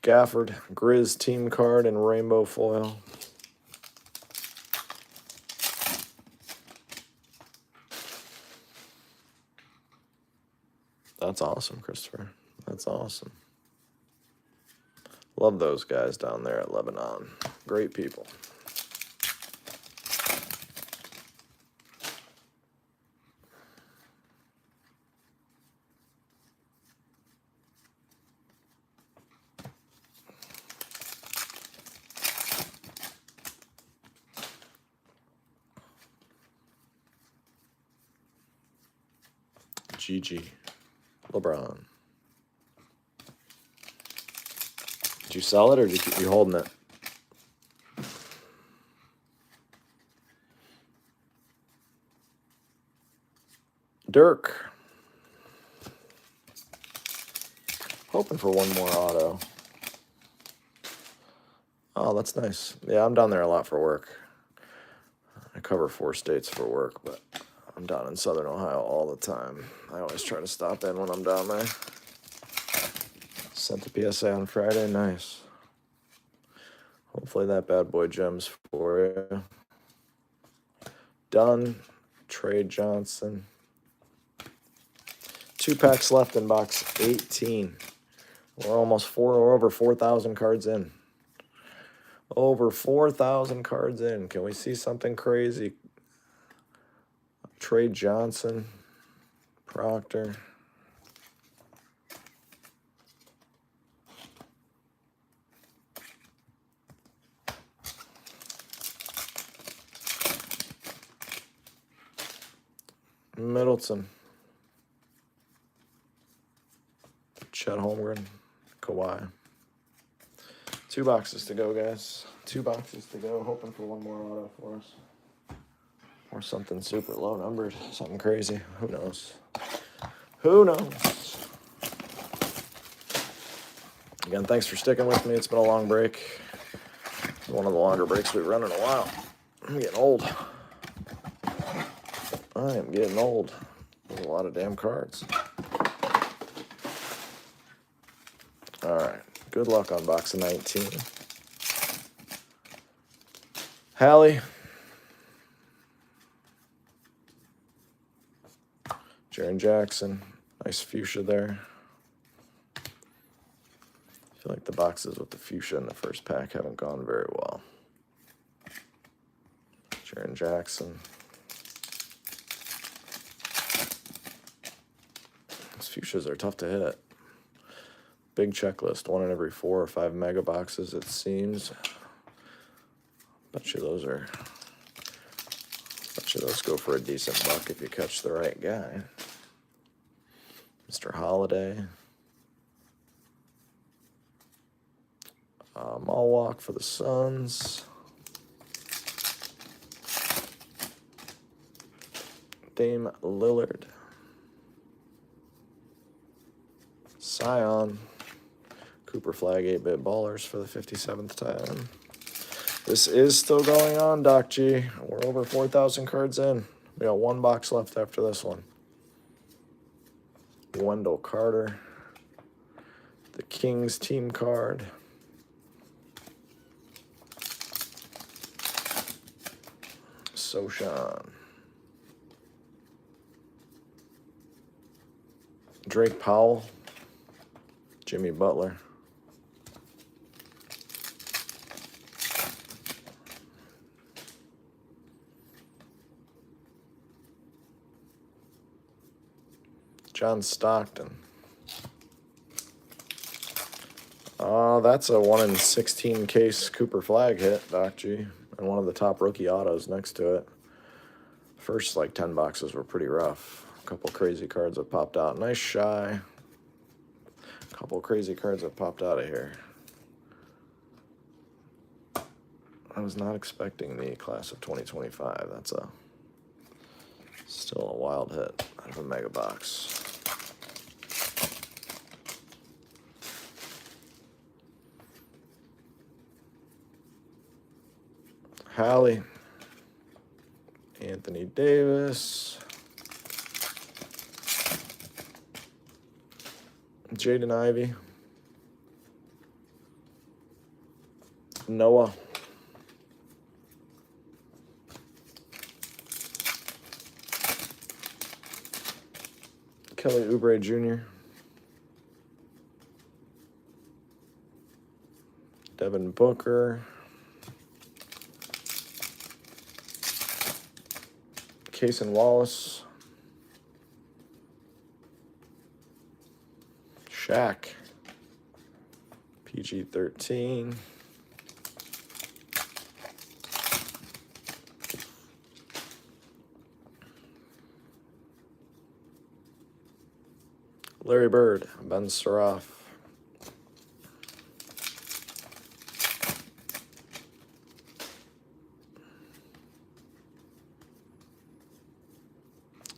Gafford, Grizz team card and rainbow foil. That's awesome, Christopher. That's awesome. Love those guys down there at Lebanon. Great people. GG. LeBron. Did you sell it or did you keep you holding it? Dirk. Hoping for one more auto. Oh, that's nice. Yeah, I'm down there a lot for work. I cover 4 states for work, but I'm down in Southern Ohio all the time. I always try to stop in when I'm down there. Sent the PSA on Friday. Nice. Hopefully that bad boy gems for you. Done. Trey Johnson. 2 packs left in box 18. We're we're over 4,000 cards in. Over 4,000 cards in. Can we see something crazy? Trey Johnson, Proctor. Middleton. Chet Holmgren, Kawhi. 2 boxes to go, guys. 2 boxes to go. Hoping for one more auto for us. Or something super low numbered. Something crazy. Who knows? Who knows? Again, thanks for sticking with me. It's been a long break. It's one of the longer breaks we've run in a while. I'm getting old. I am getting old. There's a lot of damn cards. All right. Good luck on box of 19. Hallie. Jaren Jackson. Nice fuchsia there. I feel like the boxes with the fuchsia in the first pack haven't gone very well. Jaren Jackson. These fuchsias are tough to hit. Big checklist, 1 in every 4 or 5 mega boxes, it seems. Bet you those go for a decent buck if you catch the right guy. Mr. Holiday. Mallwalk for the Suns. Dame Lillard. Scion. Cooper Flag 8-bit ballers for the 57th time. This is still going on, Doc G. We're over 4,000 cards in. We got 1 box left after this one. Wendell Carter. The Kings team card. Sochan. Drake Powell. Jimmy Butler. John Stockton. That's a 1 in 16 case Cooper Flag hit, Doc G. And one of the top rookie autos next to it. First, 10 boxes were pretty rough. A couple crazy cards that popped out. Nice shy. A couple crazy cards that popped out of here. I was not expecting the class of 2025. That's still a wild hit out of a mega box. Hallie. Anthony Davis. Jaden Ivey. Noah. Kelly Oubre Jr. Devin Booker. Cason Wallace. Shaq. PG-13. Larry Bird. Ben Suraf.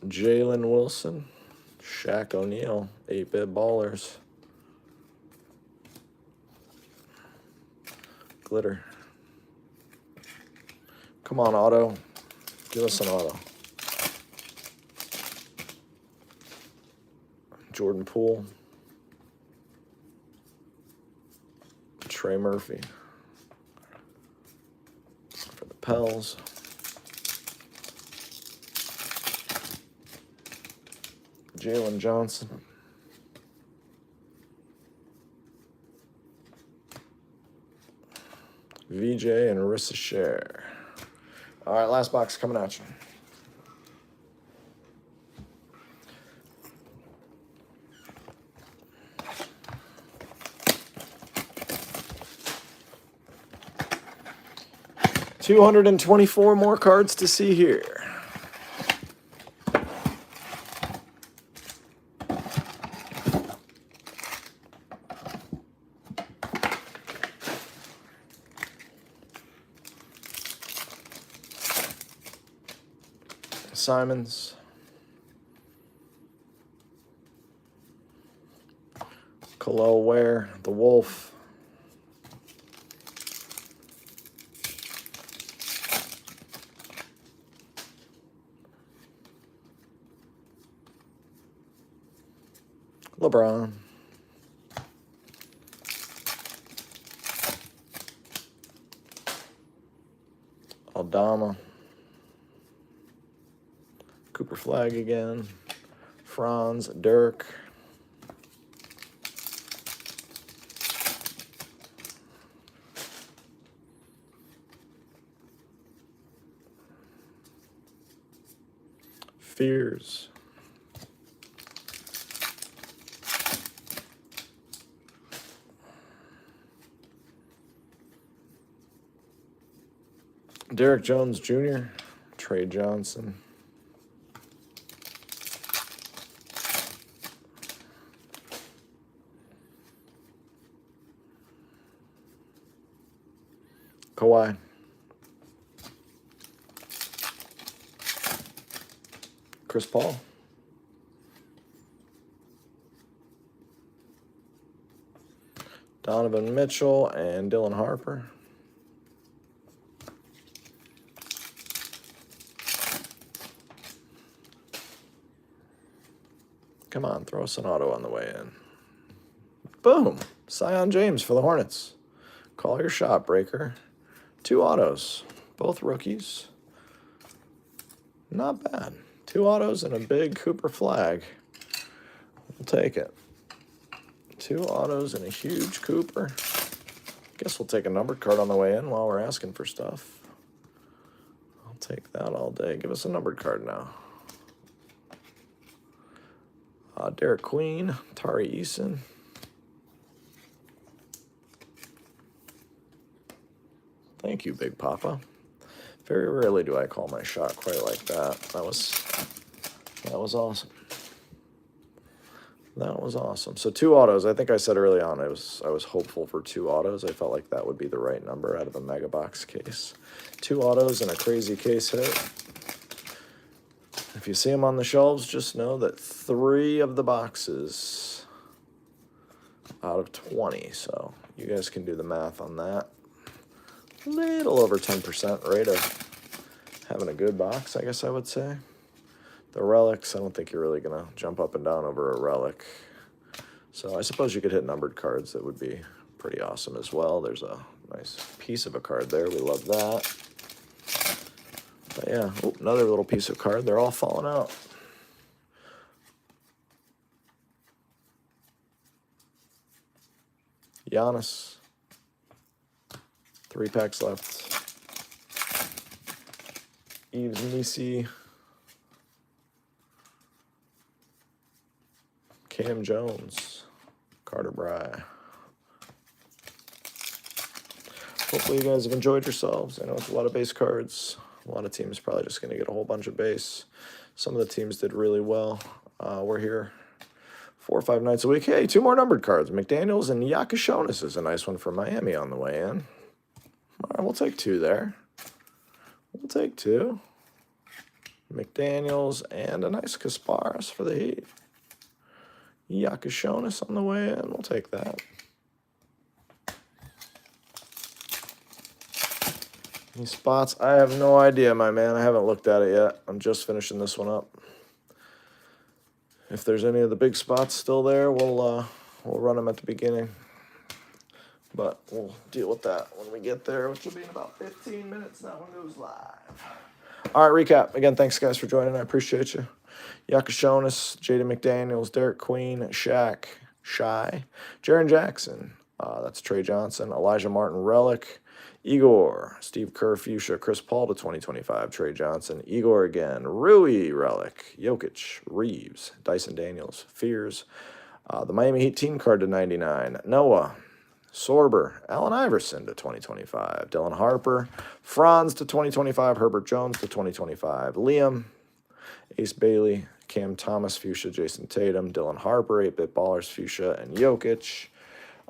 Jalen Wilson, Shaq O'Neal, 8-bit ballers. Glitter. Come on, auto. Give us an auto. Jordan Poole. Trey Murphy. For the Pels. Jalen Johnson. VJ and Arissa Share. All right, last box coming at you. $224 more cards to see here. Simons. Khalil Ware, the Wolf. LeBron. Aldama. Cooper Flag again. Franz, Dirk. Fears. Derek Jones Jr., Trey Johnson. Kawhi. Chris Paul. Donovan Mitchell and Dylan Harper. Come on, throw us an auto on the way in. Boom. Zion James for the Hornets. Call your shot, Breaker. 2 autos. Both rookies. Not bad. 2 autos and a big Cooper Flag. We'll take it. 2 autos and a huge Cooper. Guess we'll take a numbered card on the way in while we're asking for stuff. I'll take that all day. Give us a numbered card now. Derek Queen, Tari Eason. Thank you, Big Papa. Very rarely do I call my shot quite like that. That was awesome. That was awesome. So 2 autos. I think I said early on I was hopeful for 2 autos. I felt like that would be the right number out of a mega box case. 2 autos and a crazy case hit. If you see them on the shelves, just know that 3 of the boxes out of 20. So you guys can do the math on that. A little over 10% rate of having a good box, I guess I would say. The relics, I don't think you're really going to jump up and down over a relic. So I suppose you could hit numbered cards. That would be pretty awesome as well. There's a nice piece of a card there. We love that. But yeah, another little piece of card. They're all falling out. Giannis. 3 packs left. Yves Nisi. Cam Jones. Carter Bry. Hopefully you guys have enjoyed yourselves. I know it's a lot of base cards. A lot of teams probably just going to get a whole bunch of base. Some of the teams did really well. We're here 4 or 5 nights a week. Hey, 2 more numbered cards. McDaniels and Yakashonis is a nice one for Miami on the way in. All right, we'll take 2 there. We'll take 2. McDaniels and a nice Kasparas for the Heat. Yakashonis on the way in. We'll take that. Any spots? I have no idea, my man. I haven't looked at it yet. I'm just finishing this one up. If there's any of the big spots still there, we'll run them at the beginning. But we'll deal with that when we get there, which will be in about 15 minutes. That one goes live. All right, recap. Again, thanks, guys, for joining. I appreciate you. Yakashonis, Jaden McDaniels, Derek Queen, Shaq, Shy, Jaron Jackson. That's Trey Johnson, Elijah Martin, Relic, Igor, Steve Kerr, Fuchsia, Chris Paul to 2025, Trey Johnson, Igor again, Rui, Relic, Jokic, Reeves, Dyson Daniels, Fears, the Miami Heat team card to 99, Noah, Sorber, Allen Iverson to 2025, Dylan Harper, Franz to 2025, Herbert Jones to 2025, Liam, Ace Bailey, Cam Thomas, Fuchsia, Jason Tatum, Dylan Harper, 8-Bit Ballers, Fuchsia, and Jokic.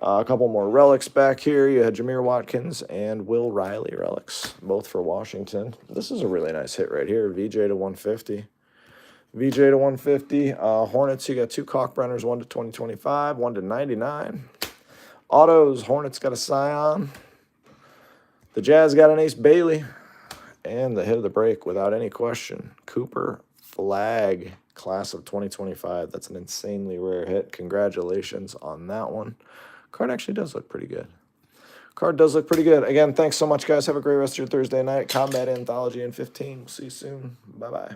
A couple more relics back here. You had Jameer Watkins and Will Riley relics, both for Washington. This is a really nice hit right here. VJ to 150. VJ to 150. Hornets, you got two Cockbrenners, one to 2025, one to 99. Autos, Hornets got a Scion. The Jazz got an Ace Bailey. And the hit of the break, without any question, Cooper Flag, class of 2025. That's an insanely rare hit. Congratulations on that one. Card actually does look pretty good. Card does look pretty good. Again, thanks so much, guys. Have a great rest of your Thursday night. Combat Anthology in 15. We'll see you soon. Bye-bye.